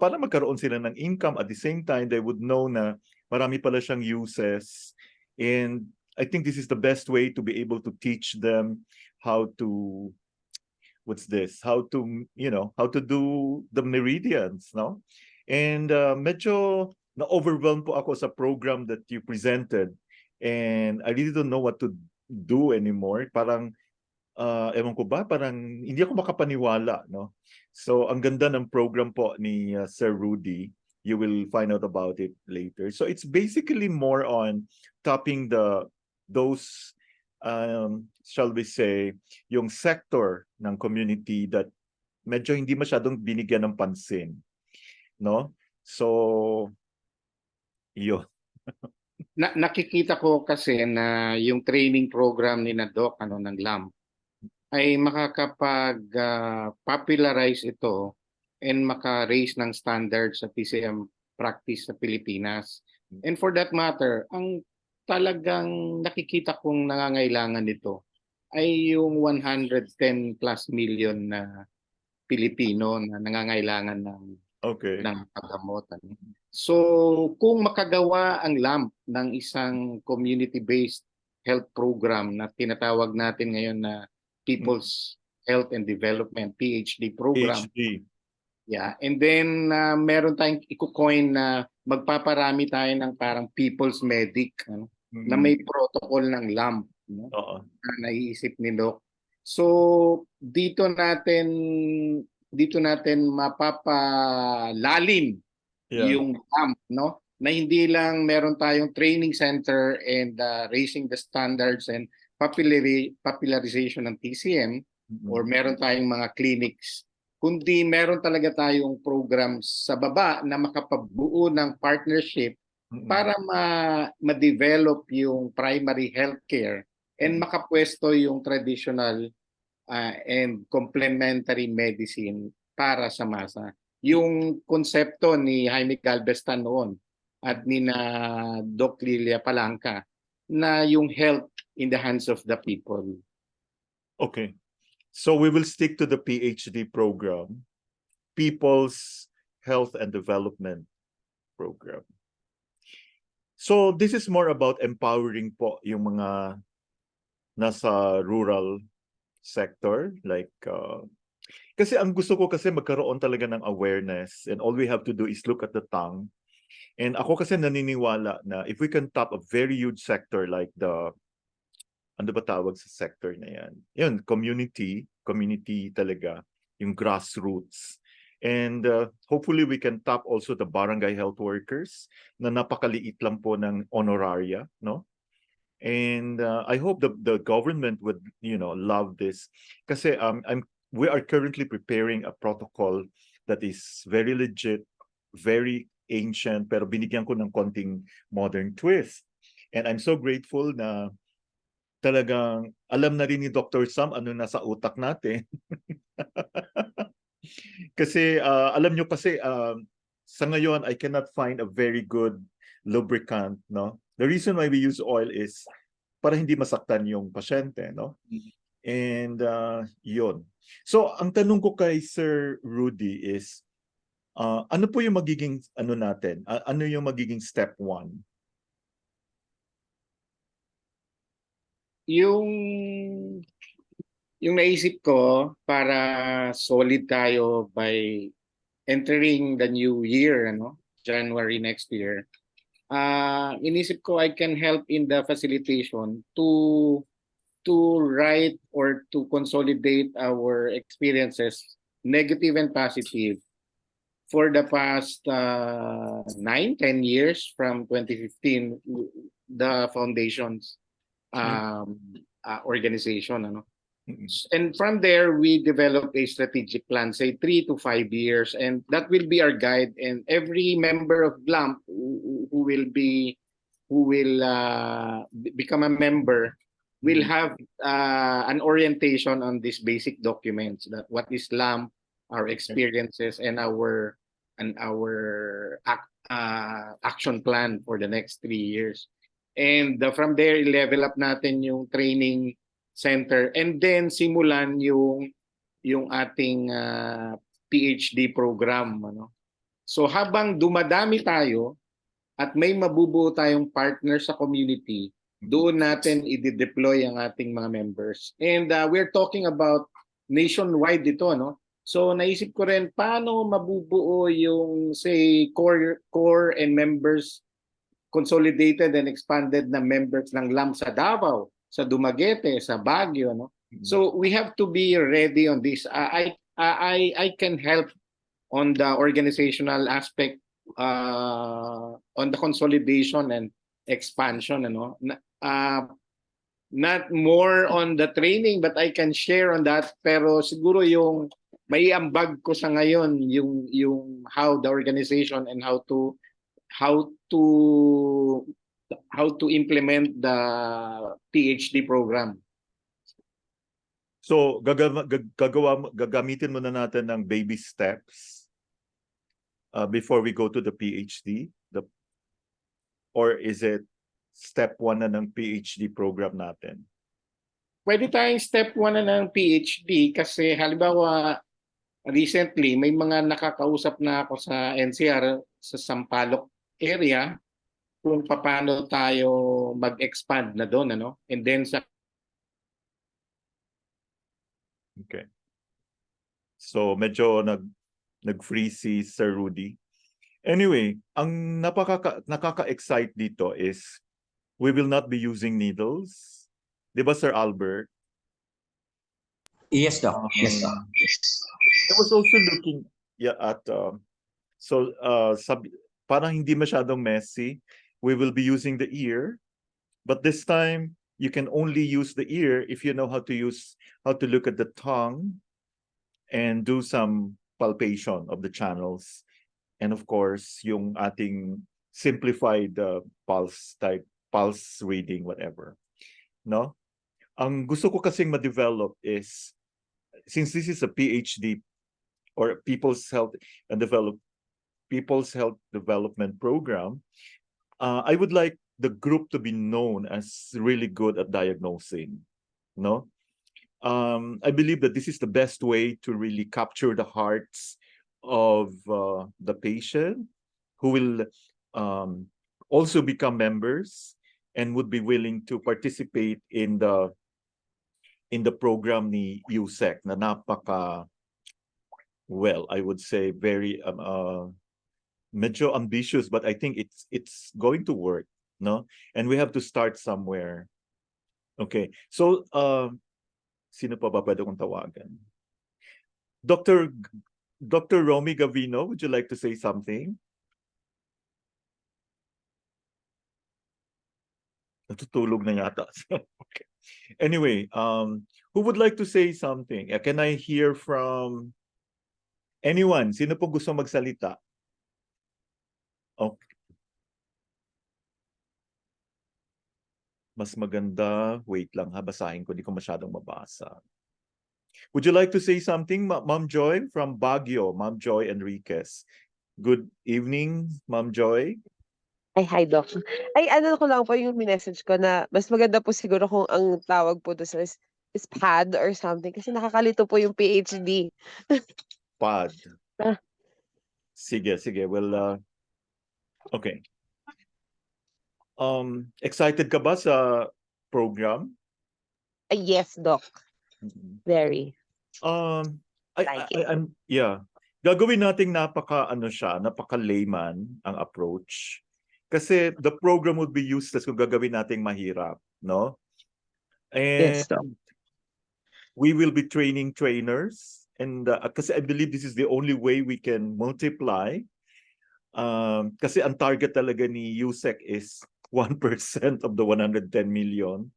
para magkaroon sila ng income. At the same time, they would know na marami pala siyang uses. And I think this is the best way to be able to teach them how to how to do the meridians, no? And medyo na-overwhelmed po ako sa program that you presented, and I really don't know what to do anymore. Parang ewan ko ba, parang hindi ako makapaniwala, no? So ang ganda ng program po ni Sir Rudy. You will find out about it later. So it's basically more on tapping those shall we say, yung sector ng community that medyo hindi masyadong binigyan ng pansin, no? So, yun. Nakikita ko kasi na yung training program ni Doc ng LAMP ay makakapag-popularize ito and maka-raise ng standards sa PCM practice sa Pilipinas. And for that matter, ang talagang nakikita kong nangangailangan nito ay yung 110 plus million na Pilipino na nangangailangan ng paggamot. So kung makagawa ang LAMP ng isang community-based health program na tinatawag natin ngayon na People's Health and Development, PHD program. PhD. Yeah, and then meron tayong iko-coin na magpaparami tayo ng parang People's Medic na may protocol ng LAMP, na naiisip ni Doc. So dito natin mapapalalim yung LAMP, na hindi lang meron tayong training center and raising the standards and popularization ng TCM or meron tayong mga clinics, kundi meron talaga tayong programs sa baba na makapabuo ng partnership para ma-develop yung primary healthcare and makapwesto yung traditional and complementary medicine para sa masa. Yung konsepto ni Jaime Galveston noon at ni na Doc Lilia Palanca na yung health in the hands of the people. Okay. So we will stick to the PhD program, People's Health and Development Program. So this is more about empowering po yung mga nasa rural sector, like kasi ang gusto ko kasi magkaroon talaga ng awareness, and all we have to do is look at the tongue. And ako kasi naniniwala na if we can tap a very huge sector like the, ano ba tawag sa sector na yan? Yun, community talaga, yung grassroots. And hopefully we can tap also the barangay health workers na napakaliit lang po ng honoraria, no? And I hope the government would, love this. Kasi we are currently preparing a protocol that is very legit, very ancient, pero binigyan ko ng konting modern twist. And I'm so grateful na talagang alam na rin ni Dr. Sam ano nasa utak natin. Kasi alam nyo kasi sa ngayon I cannot find a very good lubricant, no? The reason why we use oil is para hindi masaktan yung pasyente, no? And yun. So ang tanong ko kay Sir Rudy is ano po yung magiging ano natin? Ano yung magiging step 1? Yung naisip ko para solid tayo by entering the new year, January next year. Inisip ko I can help in the facilitation to write or to consolidate our experiences, negative and positive, for the past 9-10 years from 2015, the foundation's organization. And from there, we develop a strategic plan, say 3 to 5 years, and that will be our guide. And every member of LAMP who will become a member will have an orientation on these basic documents, that what is LAMP, our experiences, and our action plan for the next 3 years. And from there, level up natin yung training center, and then simulan yung ating PhD program, So habang dumadami tayo at may mabubuo tayong partner sa community, doon natin i-deploy ang ating mga members. And we're talking about nationwide ito, So naisip ko rin paano mabubuo yung say core and members, consolidated and expanded na members ng LAMP sa Davao, sa Dumaguete, sa Baguio, So we have to be ready on this. I can help on the organizational aspect, on the consolidation and expansion, not more on the training, but I can share on that. Pero siguro yung may ambag ko sa ngayon yung how the organization and how to implement the PhD program. So gagamitin muna natin ng baby steps before we go to the PhD, or is it step 1 na ng PhD program natin? Pwede tayong step 1 na ng PhD kasi halimbawa recently may mga nakakausap na ako sa NCR sa Sampaloc area kung paano tayo mag-expand na doon, And then sa Okay. So medyo nag-freeze si Sir Rudy. Anyway, ang nakaka-excite dito is we will not be using needles. 'Di ba, Sir Albert? Yes, Doc. Yes, Doc. I was also looking at parang hindi masyadong messy. We will be using the ear, but this time you can only use the ear if you know how to look at the tongue and do some palpation of the channels, and of course yung ating simplified pulse reading, whatever, no? Ang gusto ko kasing ma-develop is since this is a PhD or People's Health Development Program, I would like the group to be known as really good at diagnosing. No, I believe that this is the best way to really capture the hearts of the patient, who will also become members and would be willing to participate in the program ni USEC na napaka, well, I would say very medyo ambitious, but I think it's going to work, no? And we have to start somewhere. Okay, so sino pa ba pwede kong tawagan? Dr. Romy Gavino, would you like to say something? Natutulog na yata. Okay. Anyway, who would like to say something? Can I hear from anyone? Sino po gusto magsalita? Okay. Mas maganda, wait lang ha, basahin ko, di ko masyadong mabasa. Would you like to say something, Ma'am Joy from Baguio, Ma'am Joy Enriquez? Good evening, Ma'am Joy. Ay, hi, Doc. Ay, ano ko lang po yung message ko na mas maganda po siguro kung ang tawag po doon is PAD or something kasi nakakalito po yung PhD. PAD. Ah. Sige. Well, okay. Excited ka ba sa program? Yes, Doc. Very. I'm yeah. Gagawin nating napaka layman ang approach. Kasi the program would be useless kung gagawin nating mahirap, no? And Yes, Doc. we will be training trainers, and kasi I believe this is the only way we can multiply. Kasi ang target talaga ni USEC is 1% of the 110 million.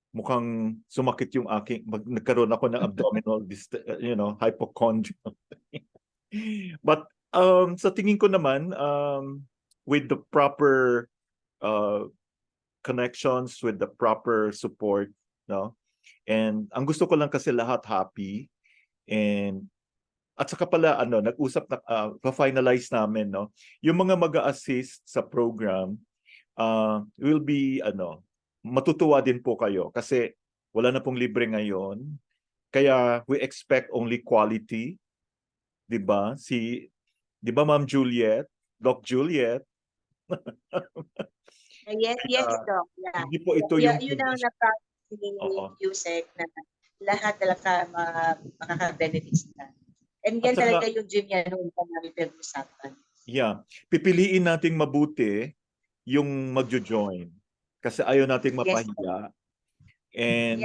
Mukhang sumakit yung nagkaroon ako ng abdominal, hypochondria. But sa tingin ko naman, with the proper connections, with the proper support, no? And ang gusto ko lang kasi lahat happy. And at saka pala nag-usap na pa-finalize namin, no? Yung mga mag-a-assist sa program will be matutuwa din po kayo kasi wala na pong libre ngayon. Kaya we expect only quality. 'Di ba? Di ba Ma'am Juliet? Doc Juliet? Yes, Doc. Yeah. Hindi po ito yung Yun ang na-practice ni USEC na lahat talaga makaka-benefits na. And yan talaga yung gym yan noon pa namin pinag-usapan. Yeah. Pipiliin nating mabuti yung magjo-join. Kasi ayaw nating mapahiya. And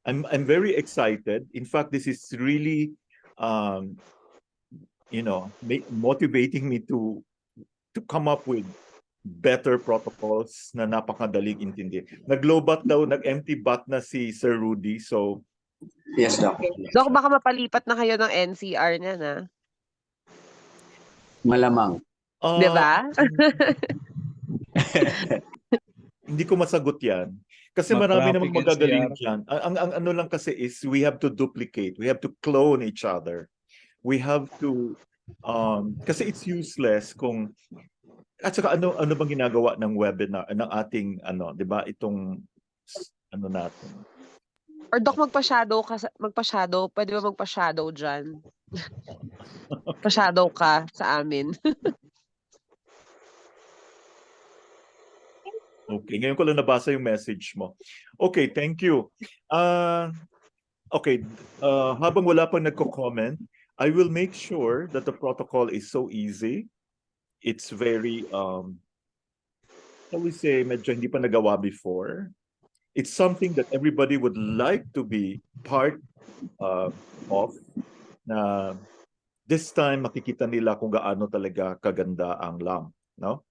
I'm very excited. In fact, this is really motivating me to come up with better protocols na napakadaling intindi. Nag-low-bat daw, nag-empty bat na si Sir Rudy. So, yes, Doc. Doc, baka mapalipat na kayo ng NCR niya na. Malamang. Di ba? Hindi ko masagot yan. Kasi marami namang magagaling dyan. Ang ano lang kasi is we have to duplicate. We have to clone each other. We have to kasi it's useless kung at saka ano bang ginagawa ng webinar ng ating 'di ba itong natin. Or Doc, magpa-shadow, pwede ba magpa-shadow dyan? Pa-shadow ka sa amin. Okay, ngayon ko lang nabasa yung message mo. Okay, thank you. Okay, habang wala pang nagko-comment, I will make sure that the protocol is so easy. It's very, how we say, medyo hindi pa nagawa before. It's something that everybody would like to be part of. Na this time makikita nila kung gaano talaga kaganda ang lamp, no?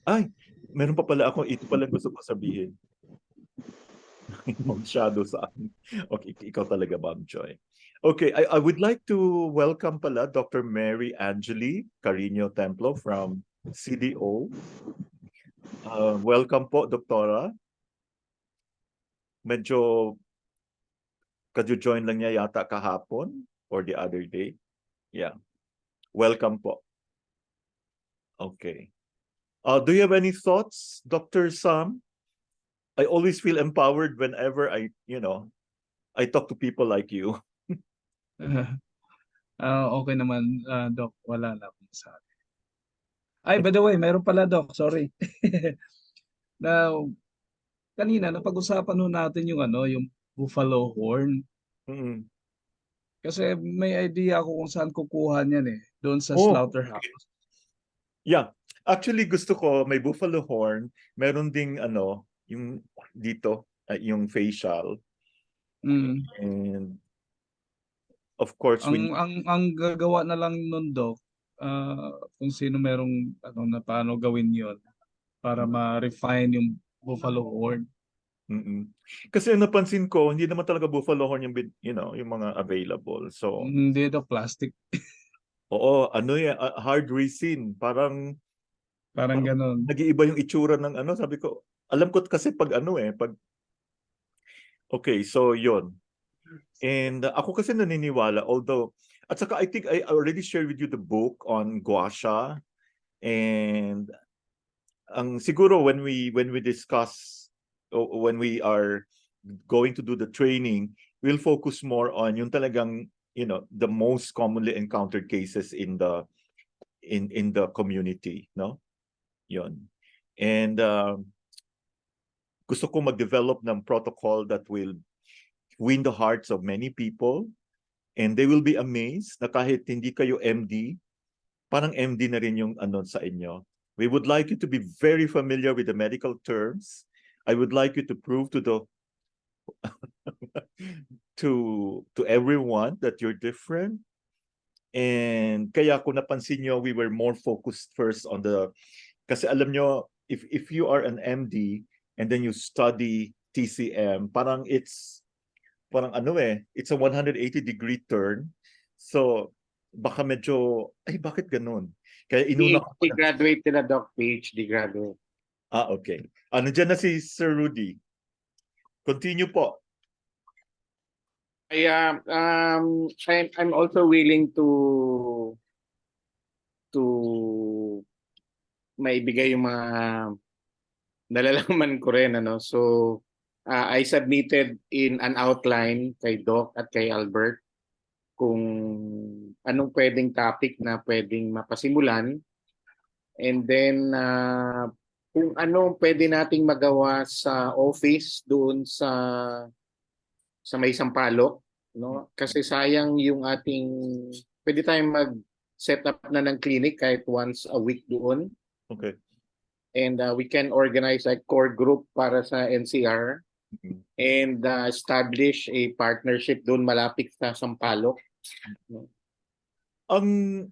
Ay, meron pa pala ako, ito pala gusto ko sabihin. Mag-shadow sa akin. Okay, ikaw talaga, Ma'am Joy. Okay, I would like to welcome pala Dr. Mary Angeli Carino Templo from CDO. Welcome po, Doktora. medyo kaju-join lang niya yata kahapon or the other day. Yeah. Welcome po. Okay. Do you have any thoughts, Dr. Sam? I always feel empowered whenever I talk to people like you. Okay naman, Doc. Wala na akong masabi. Ay, by the way, meron pala, Doc. Sorry. Now, kanina napag-usapan nun natin yung yung buffalo horn. Mm. Kasi may idea ako kung saan kukuha niyan doon sa Oh, slaughterhouse. yeah. Actually, gusto ko may buffalo horn. Meron ding yung dito, yung facial. And of course, ang gagawa na lang nun, Doc, kung sino merong na paano gawin yon para ma-refine yung buffalo horn. Kasi napansin ko, hindi naman talaga buffalo horn yung yung mga available. So hindi daw plastic. Oo, hard resin, parang ganun. Nag-iiba yung itsura ng sabi ko. Alam ko kasi pag Okay, so yon. And ako kasi naniniwala, although at saka I think I already shared with you the book on gua sha, and siguro when we discuss when we are going to do the training, we'll focus more on yung talagang the most commonly encountered cases in the community, no? Yon. And gusto ko mag-develop ng protocol that will win the hearts of many people, and they will be amazed na kahit hindi kayo MD, parang MD na rin yung sa inyo. We would like you to be very familiar with the medical terms. I would like you to prove to the to everyone that you're different. And kaya kung napansin nyo, we were more focused first on kasi alam nyo, if you are an MD and then you study TCM, parang it's a 180-degree turn. So baka medyo, ay bakit ganun? Kaya inuna ko. PhD graduate na, Doc. PhD graduate. Okay. Nandiyan na si Sir Rudy. Continue po. I'm also willing to maibigay yung mga nalalaman ko rin. So, I submitted in an outline kay Doc at kay Albert kung anong pwedeng topic na pwedeng mapasimulan. And then, kung ano pwede nating magawa sa office doon sa may Sampaloc, no? Kasi sayang yung pwede tayong mag-set up na ng clinic kahit once a week doon. Okay. And we can organize a core group para sa NCR and establish a partnership doon malapit sa Sampaloc. Ang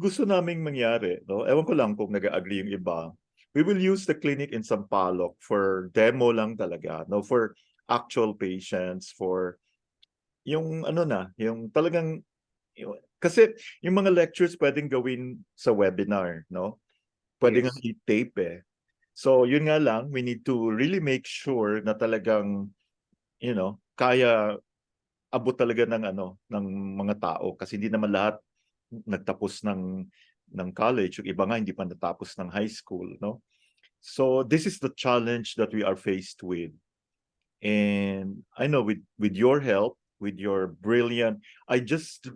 gusto naming mangyari, no? Ewan ko lang kung nag-agree yung iba. We will use the clinic in Sampaloc for demo lang talaga, no? For actual patients, for yung yung talagang kasi yung mga lectures pwedeng gawin sa webinar, no? Pwedeng nga i-tape So yun nga lang, we need to really make sure na talagang kaya abot talaga ng mga tao kasi hindi naman lahat nagtapos ng college, yung iba nga hindi pa natapos ng high school, no? So this is the challenge that we are faced with. And I know with your help, with your brilliant, I just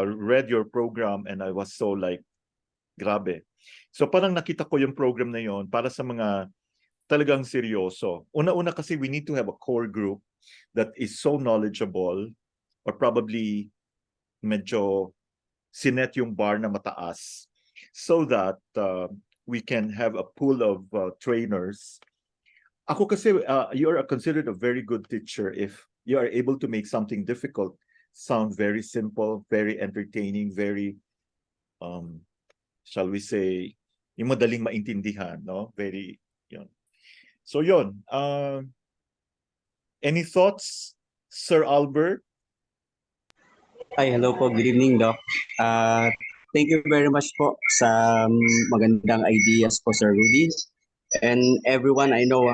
read your program and I was so like, grabe. So parang nakita ko yung program na yon para sa mga talagang seryoso. Una-una kasi we need to have a core group that is so knowledgeable or probably medyo sinet yung bar na mataas so that we can have a pool of trainers. Ako kasi, you are considered a very good teacher if you are able to make something difficult sound very simple, very entertaining, very, shall we say, yung madaling maintindihan, no? Very, yun. So yun, any thoughts, Sir Albert? Hi, hello po. Good evening, Doc. Thank you very much po sa magandang ideas po, Sir Rudy. And everyone, I know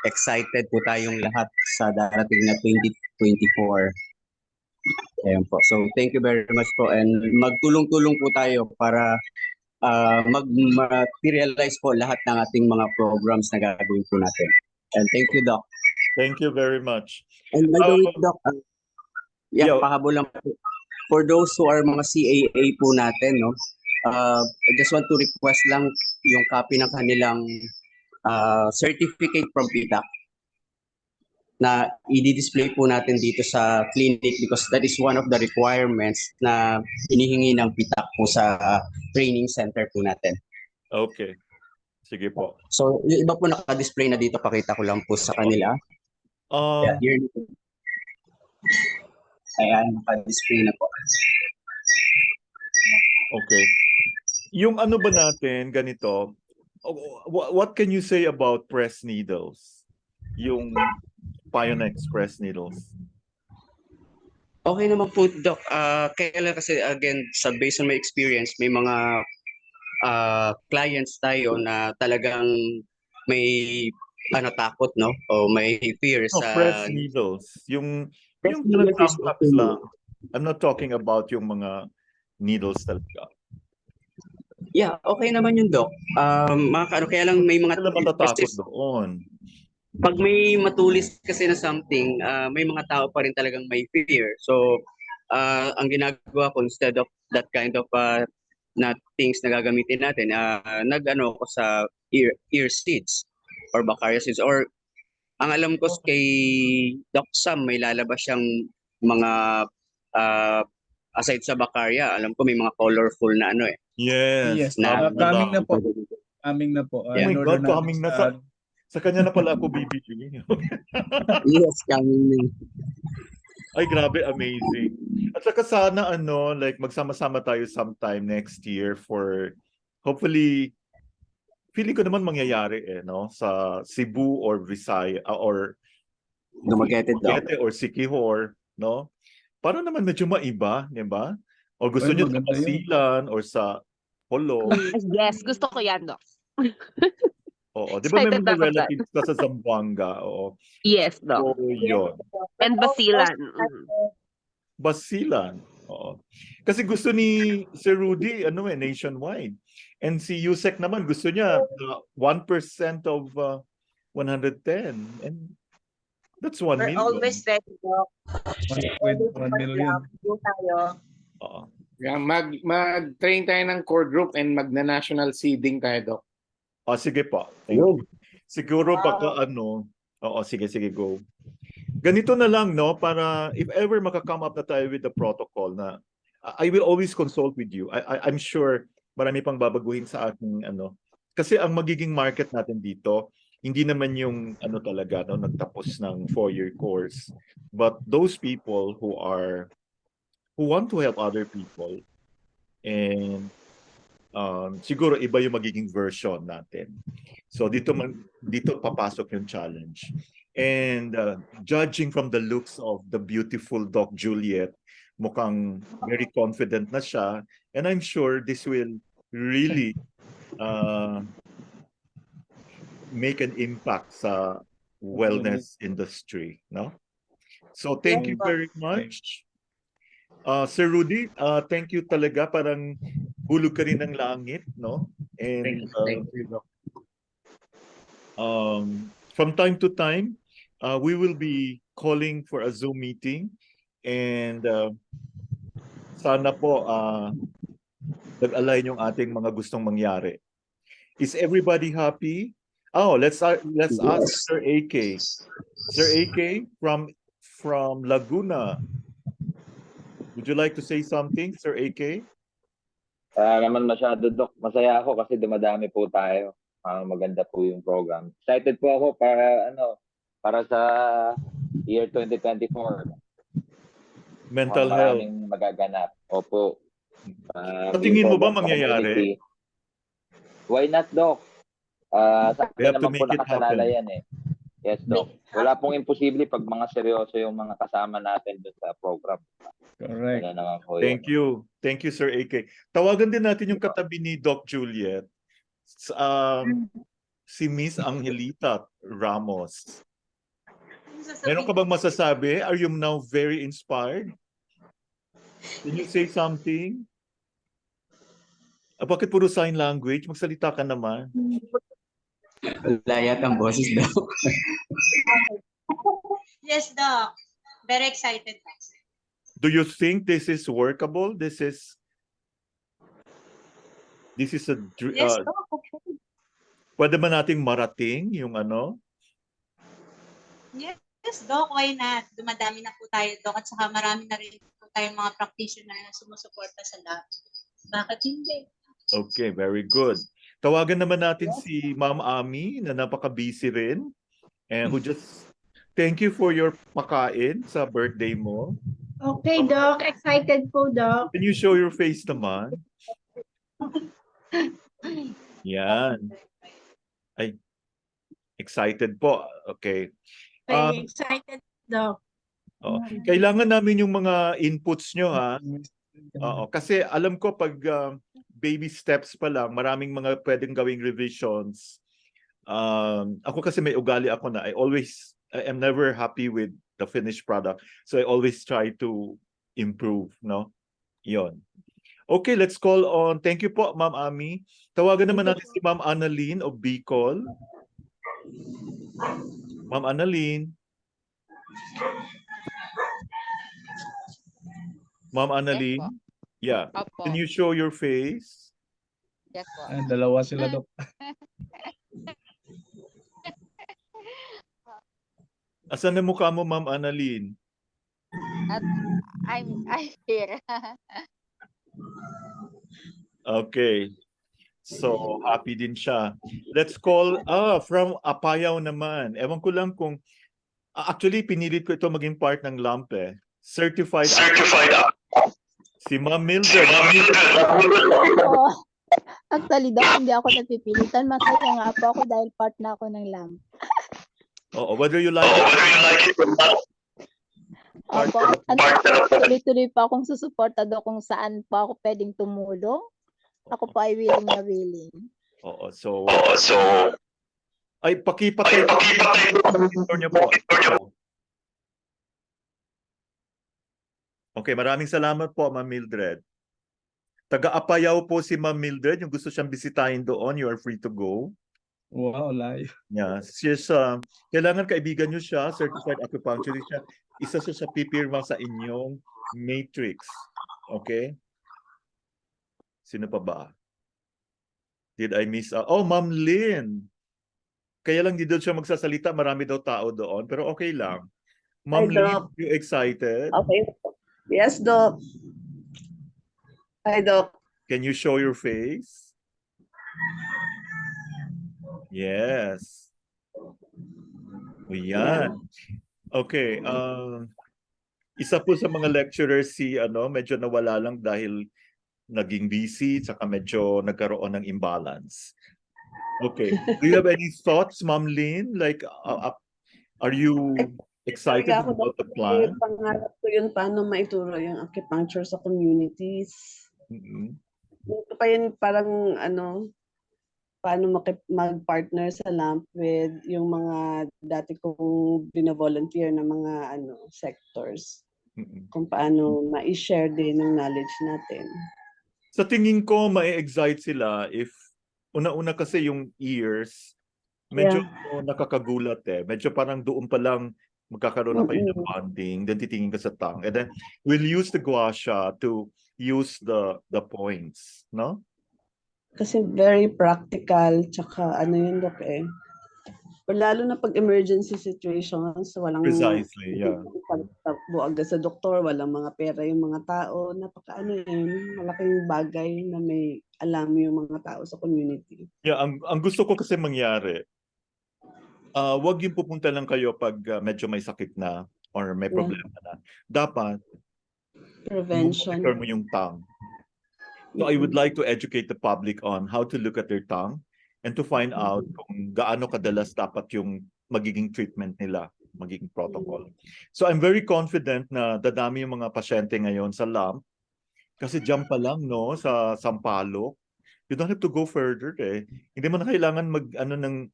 excited po tayong lahat sa darating na 2024. Ayan po. So thank you very much po, and magtulong-tulong po tayo para mag-materialize po lahat ng ating mga programs na gagawin po natin. And thank you, Doc. Thank you very much. And by the way, Doc, Yeah. pahabol lang po. For those who are mga CAA po natin, no, I just want to request lang yung copy ng kanilang certificate from PITAC na i-display po natin dito sa clinic, because that is one of the requirements na hinihingi ng PITAC po sa training center po natin. Okay. Sige po. So, yung iba po naka-display na dito, pakita ko lang po sa kanila. Here. Ayan, naka-display na po. Okay. Yung ano ba natin, ganito, what can you say about press needles? Yung Pionex press needles. Okay naman po, Doc. Kaya lang kasi, again, based on my experience, may mga clients tayo na talagang may takot, no? O may fear sa... press needles. Yung needles thumbtacks lang. I'm not talking about yung mga needles talaga. Yeah, okay naman yun, Doc. Kaya lang may mga... Sila matatakot doon. Pag may matulis kasi na something, may mga tao pa rin talagang may fear. So, ang ginagawa ko, instead of that kind of na things na gagamitin natin, nag-ano ko sa ear seeds or Baccaria seeds. Or, ang alam ko kay Doc Sam, may lalabas siyang mga, aside sa Baccaria, alam ko may mga colorful na ano eh. Yes. Coming na po. Coming na po. Oh my God, coming na. Sa kanya na pala ako bibili. Yes, coming na. Ay, grabe, amazing. At saka sana, like, magsama-sama tayo sometime next year for, hopefully, feeling ko naman mangyayari no? Sa Cebu or Visayas, or Dumaguete or Siquijor, no? Para naman medyo maiba, di ba? O gusto niyo sa Basilan or sa Polo. Yes, gusto ko yan, Doc. Oo, di ba may mga relatives ka sa Zamboanga? Oo. Yes, Doc. So, yun. And Basilan. Basilan. Oo. Kasi gusto ni Sir Rudy, nationwide. And si Yusek naman, gusto niya 1% of 110. And that's 1 million. We're always ready, Doc. 1 million. Oo. Yeah, mag-train tayo ng core group and magna-national seeding tayo, Doc. Sige po. Thank you. Siguro baka oo, sige, go. Ganito na lang, no? Para if ever maka-come up na tayo with the protocol na I will always consult with you. I'm sure marami pang babaguhin sa aking Kasi ang magiging market natin dito, hindi naman yung talaga, nagtapos ng 4-year course. But those people who want to help other people, and siguro iba yung magiging version natin. So dito papasok yung challenge. And judging from the looks of the beautiful Doc Juliet, mukhang very confident na siya. And I'm sure this will really make an impact sa wellness industry, no? So thank you very much. Sir Rudy, thank you talaga, parang hulog ka rin ng langit, no? And Thank you, Doc. From time to time, we will be calling for a Zoom meeting, and sana po nag-align yung ating mga gustong mangyari. Is everybody happy? Oh, let's ask Sir AK. Sir AK from Laguna. Would you like to say something, Sir AK? Naman masyado, Doc. Masaya ako kasi dumadami po tayo. Maganda po yung program. Excited po ako para sa year 2024. Mental health. Maraming magaganap. Opo. Tingin mo ba mangyayari? Why not, Doc? Sa We have to naman make po it nakasalala happen. yan eh. Yes, Doc. Wala pong imposible pag mga seryoso yung mga kasama natin doon sa program. Correct. Naman po Thank you. Thank you, Sir AK. Tawagan din natin yung katabi ni Doc Juliet. si Miss Angelita Ramos. Meron ka bang masasabi? Are you now very inspired? Can you say something? Bakit puro sign language? Magsalita ka naman. Wala yatang boses daw. Yes, Doc. Very excited. Do you think this is workable? This is a Yes, Doc. Okay. pwede ba nating marating yung ano? Yes, Doc. Why not? Dumadami na po tayo, Doc. At saka marami na rin po tayong mga practitioner na sumusuporta sa lab. Bakit hindi? Okay, very good. Tawagan naman natin si Ma'am Ami na napaka-busy rin and who just thank you for your pakain sa birthday mo. Okay, Doc. Excited po, Doc. Can you show your face naman? Yan. Ay, excited po. Okay. Very excited, Doc. Kailangan namin yung mga inputs nyo, ha? Oo, kasi alam ko pag baby steps pa lang, maraming mga pwedeng gawing revisions. Ako kasi may ugali ako na I am never happy with the finished product. So I always try to improve, no? Yon. Okay, let's call on. Thank you po, Ma'am Ami. Tawagan naman natin si Ma'am Annalyn of Bicol. Ma'am Annalyn. Ma'am Annalyn. Yes, yeah. Opo. Can you show your face? Yes po. Dalawa sila, Dok. Asan na mukha mo, Ma'am Annalyn? I'm here. Okay. So, happy din siya. Let's call, from Apayao naman. Ewan ko lang kung, actually, pinilit ko ito maging part ng LAMP eh. Certified. Si Ma'am Mildred. Oh, actually, Doc, hindi ako napipilitan. Masaya nga po ako dahil part na ako ng LAMP. Oo, whether you like it or not. Opo, tuloy-tuloy pa akong susuportado kung saan pa ako pwedeng tumulong. Ako po ay willing na willing. Oo, so ay pakipatay niyo po. Okay, maraming salamat po, Ma'am Mildred. Taga-Apayao po si Ma'am Mildred, yung gusto siyang bisitahin doon, you are free to go. Wow, live. Yeah, she's kailangan kaibigan niyo siya, certified acupuncturist siya. Isa siya sa pipirma sa inyong matrix. Okay? Sino pa ba? Did I miss Oh, Ma'am Lynn. Kaya lang di doon siya magsasalita, marami daw tao doon, pero okay lang. Ma'am Lynn, you excited? Okay. Yes, Doc. Hi, Doc. Can you show your face? Yes. O yan. Okay. Isa po sa mga lecturers si medyo nawala lang dahil naging busy saka medyo nagkaroon ng imbalance. Okay. Do you have any thoughts, Ma'am Lynn? Like, are you excited about the plan? Pangarap ko yun paano maituro yung acupuncture sa communities. Ito pa yun parang paano mag-partner sa LAMP with yung mga dati kong bina-volunteer na mga sectors. Kung paano ma-share din ng knowledge natin. Sa tingin ko, ma-excite sila if una-una kasi yung ears, medyo nakakagulat eh. Medyo parang doon pa lang magkakaroon na kayo ng bonding, then titingin ka sa tongue. And then we'll use the gua sha to use the points, no? Kasi very practical, tsaka yun, Dok eh. Lalo na pag emergency situations, walang Precisely, yeah. Buag sa doktor, walang mga pera yung mga tao, malaking bagay na may alam yung mga tao sa community. Yeah, ang gusto ko kasi mangyari, wag yung pupunta lang kayo pag medyo may sakit na or may problema na. Dapat prevention. Monitor mo yung tongue. So I would like to educate the public on how to look at their tongue and to find out kung gaano kadalas dapat yung magiging treatment nila, magiging protocol. So I'm very confident na dadami yung mga pasyente ngayon sa LAMP kasi diyan pa lang sa Sampaloc, You don't have to go further eh. Hindi mo na kailangan mag-ano ng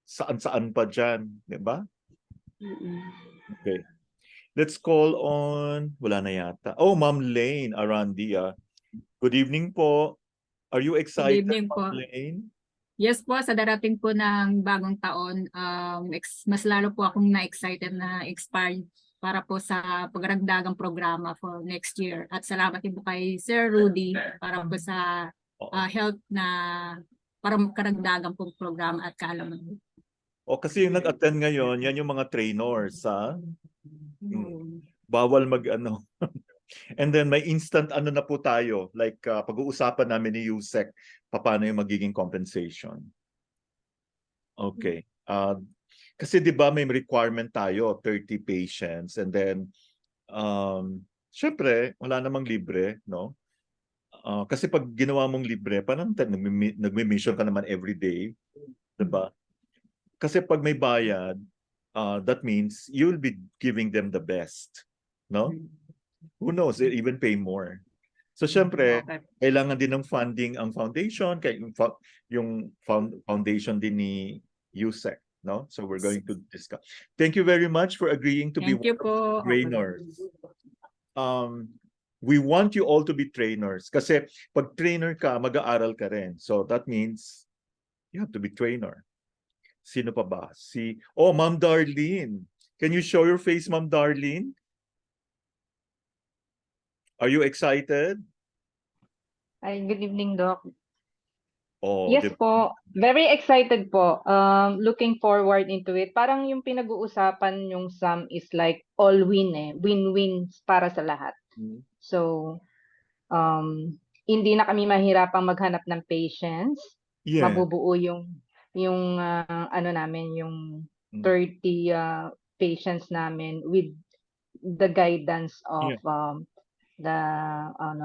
saan-saan pa dyan. Di ba? Okay. Let's call on, wala na yata. Oh, Ma'am Lane Arandia. Good evening po. Are you excited, evening Ma'am po. Lane? Yes po, sa darating po ng bagong taon, mas lalo po akong na-excited na expired para po sa pagragdagang programa for next year. At salamat din po kay Sir Rudy para po sa health na para karagdagang pong programa at kaalaman. O kasi yung nag-attend ngayon, yan yung mga trainers, ha? Bawal mag-ano. And then may instant ano na po tayo, like pag-uusapan namin ni Yusek, paano yung magiging compensation. Okay. Kasi 'di ba may requirement tayo, 30 patients, and then syempre wala namang libre, no? Kasi pag ginawa mong libre, parang nagmi-mission ka naman every day, 'di ba? Kasi pag may bayad, that means you'll be giving them the best, no? Who knows, they even pay more. So syempre, kailangan din ng funding ang foundation, kaya yung foundation din ni USEC, no? So we're going to discuss. Thank you very much for agreeing to be Thank you po. trainers. We want you all to be trainers kasi pag trainer ka, mag-aaral ka rin. So that means you have to be trainer. Sino pa ba? Oh, Ma'am Darlene. Can you show your face, Ma'am Darlene? Are you excited? Ay, good evening, Doc. Oh, Yes po. Very excited po. Looking forward into it. Parang yung pinag-uusapan yung SAM is like all win eh. Win-win para sa lahat. So, hindi na kami mahirapang maghanap ng patients. Yeah. Mabubuo yung ano namin, yung 30 patients namin with the guidance of the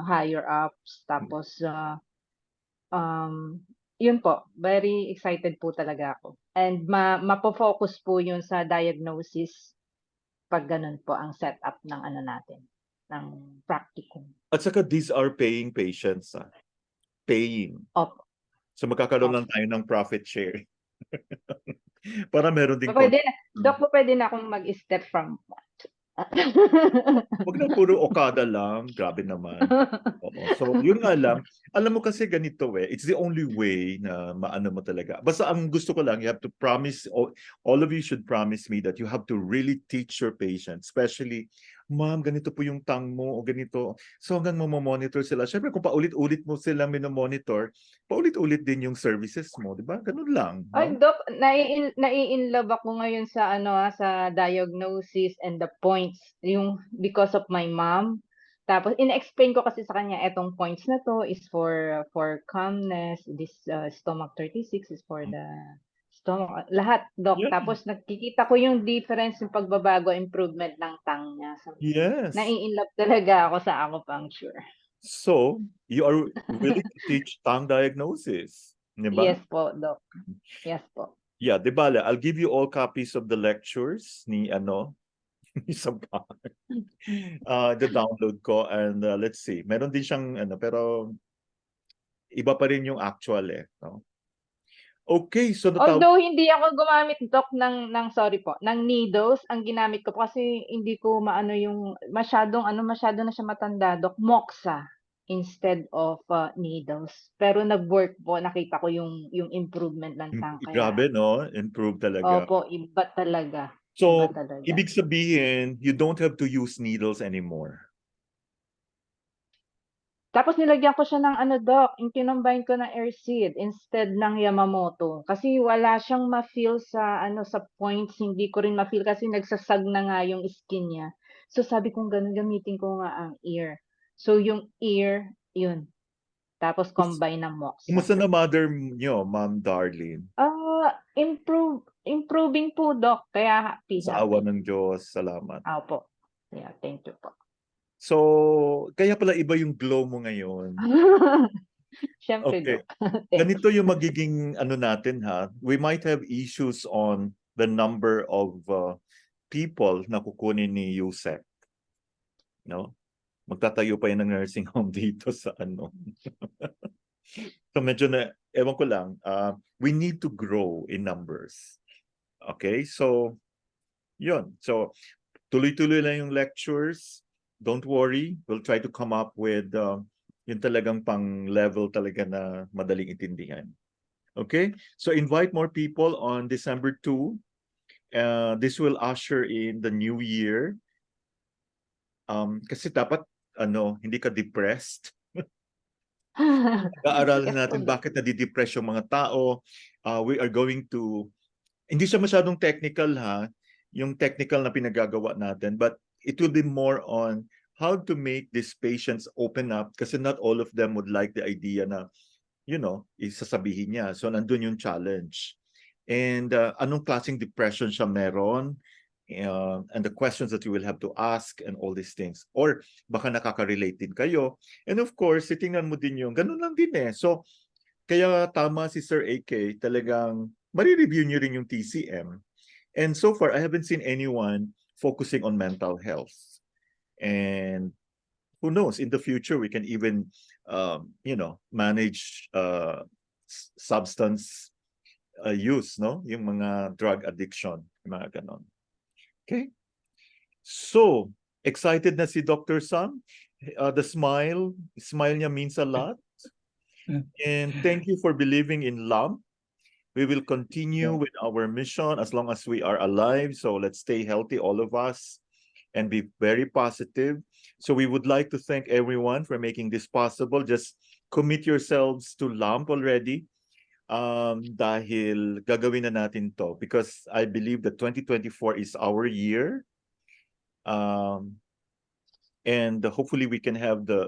higher ups. Tapos yun po, very excited po talaga ako. And mapo-focus po yun sa diagnosis pag ganun po ang setup ng ano natin, ng practicum. At saka these are paying patients. Paying. Opo. So magkakaroon lang tayo ng profit share. Para meron din Doc, pwede na akong mag-step from Huwag na puro Okada lang. Grabe naman. Oo. So, yun nga lang. Alam mo kasi ganito it's the only way na maano mo talaga. Basta ang gusto ko lang, you have to promise, all of you should promise me that you have to really teach your patients. Especially, ma'am, ganito po yung tongue mo o ganito. So hanggang monitor sila. Siyempre, kung paulit-ulit mo sila minomonitor, paulit-ulit din yung services mo. Di ba? Ganun lang. No? Ay, Doc, nai-inlove ako ngayon sa sa diagnosis and the points, yung because of my mom. Tapos in-explain ko kasi sa kanya etong points na to is for calmness, this stomach 36 is for the stomach, lahat, Doc. Tapos nakikita ko yung difference, yung pagbabago, improvement ng tongue niya. So, yes. Nai-inlove talaga ako sa acupuncture. So, you are willing to teach tongue diagnosis. Diba? Yes po, Doc. Yes po. Yeah, di ba? I'll give you all copies of the lectures ni the download ko, and let's see. Meron din siyang pero iba pa rin yung actual no? Okay, so although hindi ako gumamit, Doc, ng needles, ang ginamit ko kasi hindi ko maano yung masyado na siya matanda, Doc, moxa instead of needles. Pero nag-work po, nakita ko yung improvement ng tongue. Grabe, no? Improve talaga. Opo, iba talaga. So, iba talaga. Ibig sabihin, you don't have to use needles anymore. Tapos nilagyan ko siya ng Doc, yung kinumbine ko ng air seed instead ng Yamamoto. Kasi wala siyang ma-feel sa sa points, hindi ko rin ma-feel kasi nagsasag na nga yung skin niya. So sabi kong ganun, gamitin ko nga ang ear. So yung ear, yun. Tapos combine ng moxa. Kumusta na mother niyo, Ma'am Darlene? Improving po, Doc. Kaya happy. Sa awa ng Diyos, salamat. Opo. Yeah, thank you po. So, kaya pala iba yung glow mo ngayon. Siyempre, okay. Doc. Ganito yung magiging natin We might have issues on the number of people na kukunin ni USEC. No? Magtatayo pa yan ng nursing home dito sa So medyo na, ewan ko lang, we need to grow in numbers. Okay, so yun. So tuloy-tuloy lang yung lectures. Don't worry, we'll try to come up with yung talagang pang level talaga na madaling intindihan. Okay, so invite more people on December 2. This will usher in the new year. Kasi dapat hindi ka depressed. Aaralan natin bakit nadidepress yung mga tao. We are going to, hindi siya masyadong technical yung technical na pinagagawa natin, but it will be more on how to make these patients open up kasi not all of them would like the idea na, isasabihin niya. So nandun yung challenge. And anong klaseng depression siya meron, and the questions that you will have to ask and all these things. Or baka nakaka-relate din kayo. And of course, titingnan mo din yung ganun lang din eh. So, kaya tama si Sir AK, talagang mari-review niyo rin yung TCM. And so far, I haven't seen anyone focusing on mental health. And who knows, in the future, we can even, manage substance use, no? Yung mga drug addiction, mga ganon. Okay? So, excited na si Dr. Sam. The smile niya means a lot. And thank you for believing in LAMP. We will continue with our mission as long as we are alive. So let's stay healthy, all of us, and be very positive. So we would like to thank everyone for making this possible. Just commit yourselves to LAMP already. Dahil gagawin na natin to because I believe that 2024 is our year. And hopefully we can have the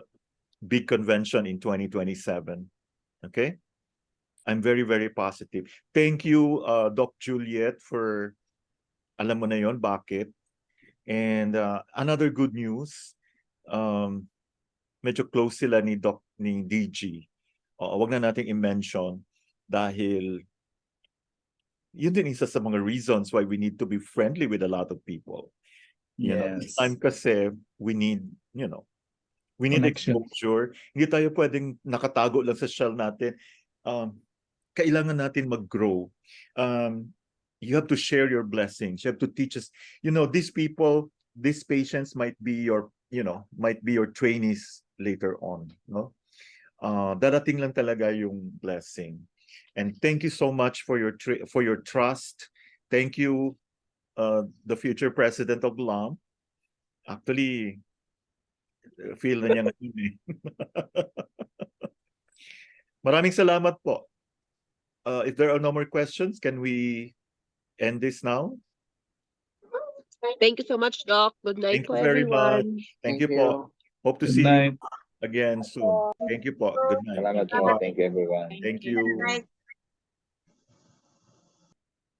big convention in 2027. Okay? I'm very, very positive. Thank you, Doc Juliet, for alam mo na yon bakit. And another good news, medyo close sila ni DG. Wag na nating i-mention dahil yun din isa sa mga reasons why we need to be friendly with a lot of people. This time kasi we need, we need exposure. Hindi tayo pwedeng nakatago lang sa shell natin. Kailangan natin mag-grow. You have to share your blessings. You have to teach us. These people, these patients might be your, might be your trainees later on. No? Darating lang talaga yung blessing. And thank you so much for your trust. Thank you, the future president of LAMP. Actually, feel na niya ngayon eh. Maraming salamat po. If there are no more questions, can we end this now? Thank you so much, Doc. Good night Thank po, you very much. everyone. Thank you po. Hope to see you again soon. Thank you po. Good night. Salamat po. Thank you, everyone. Thank you.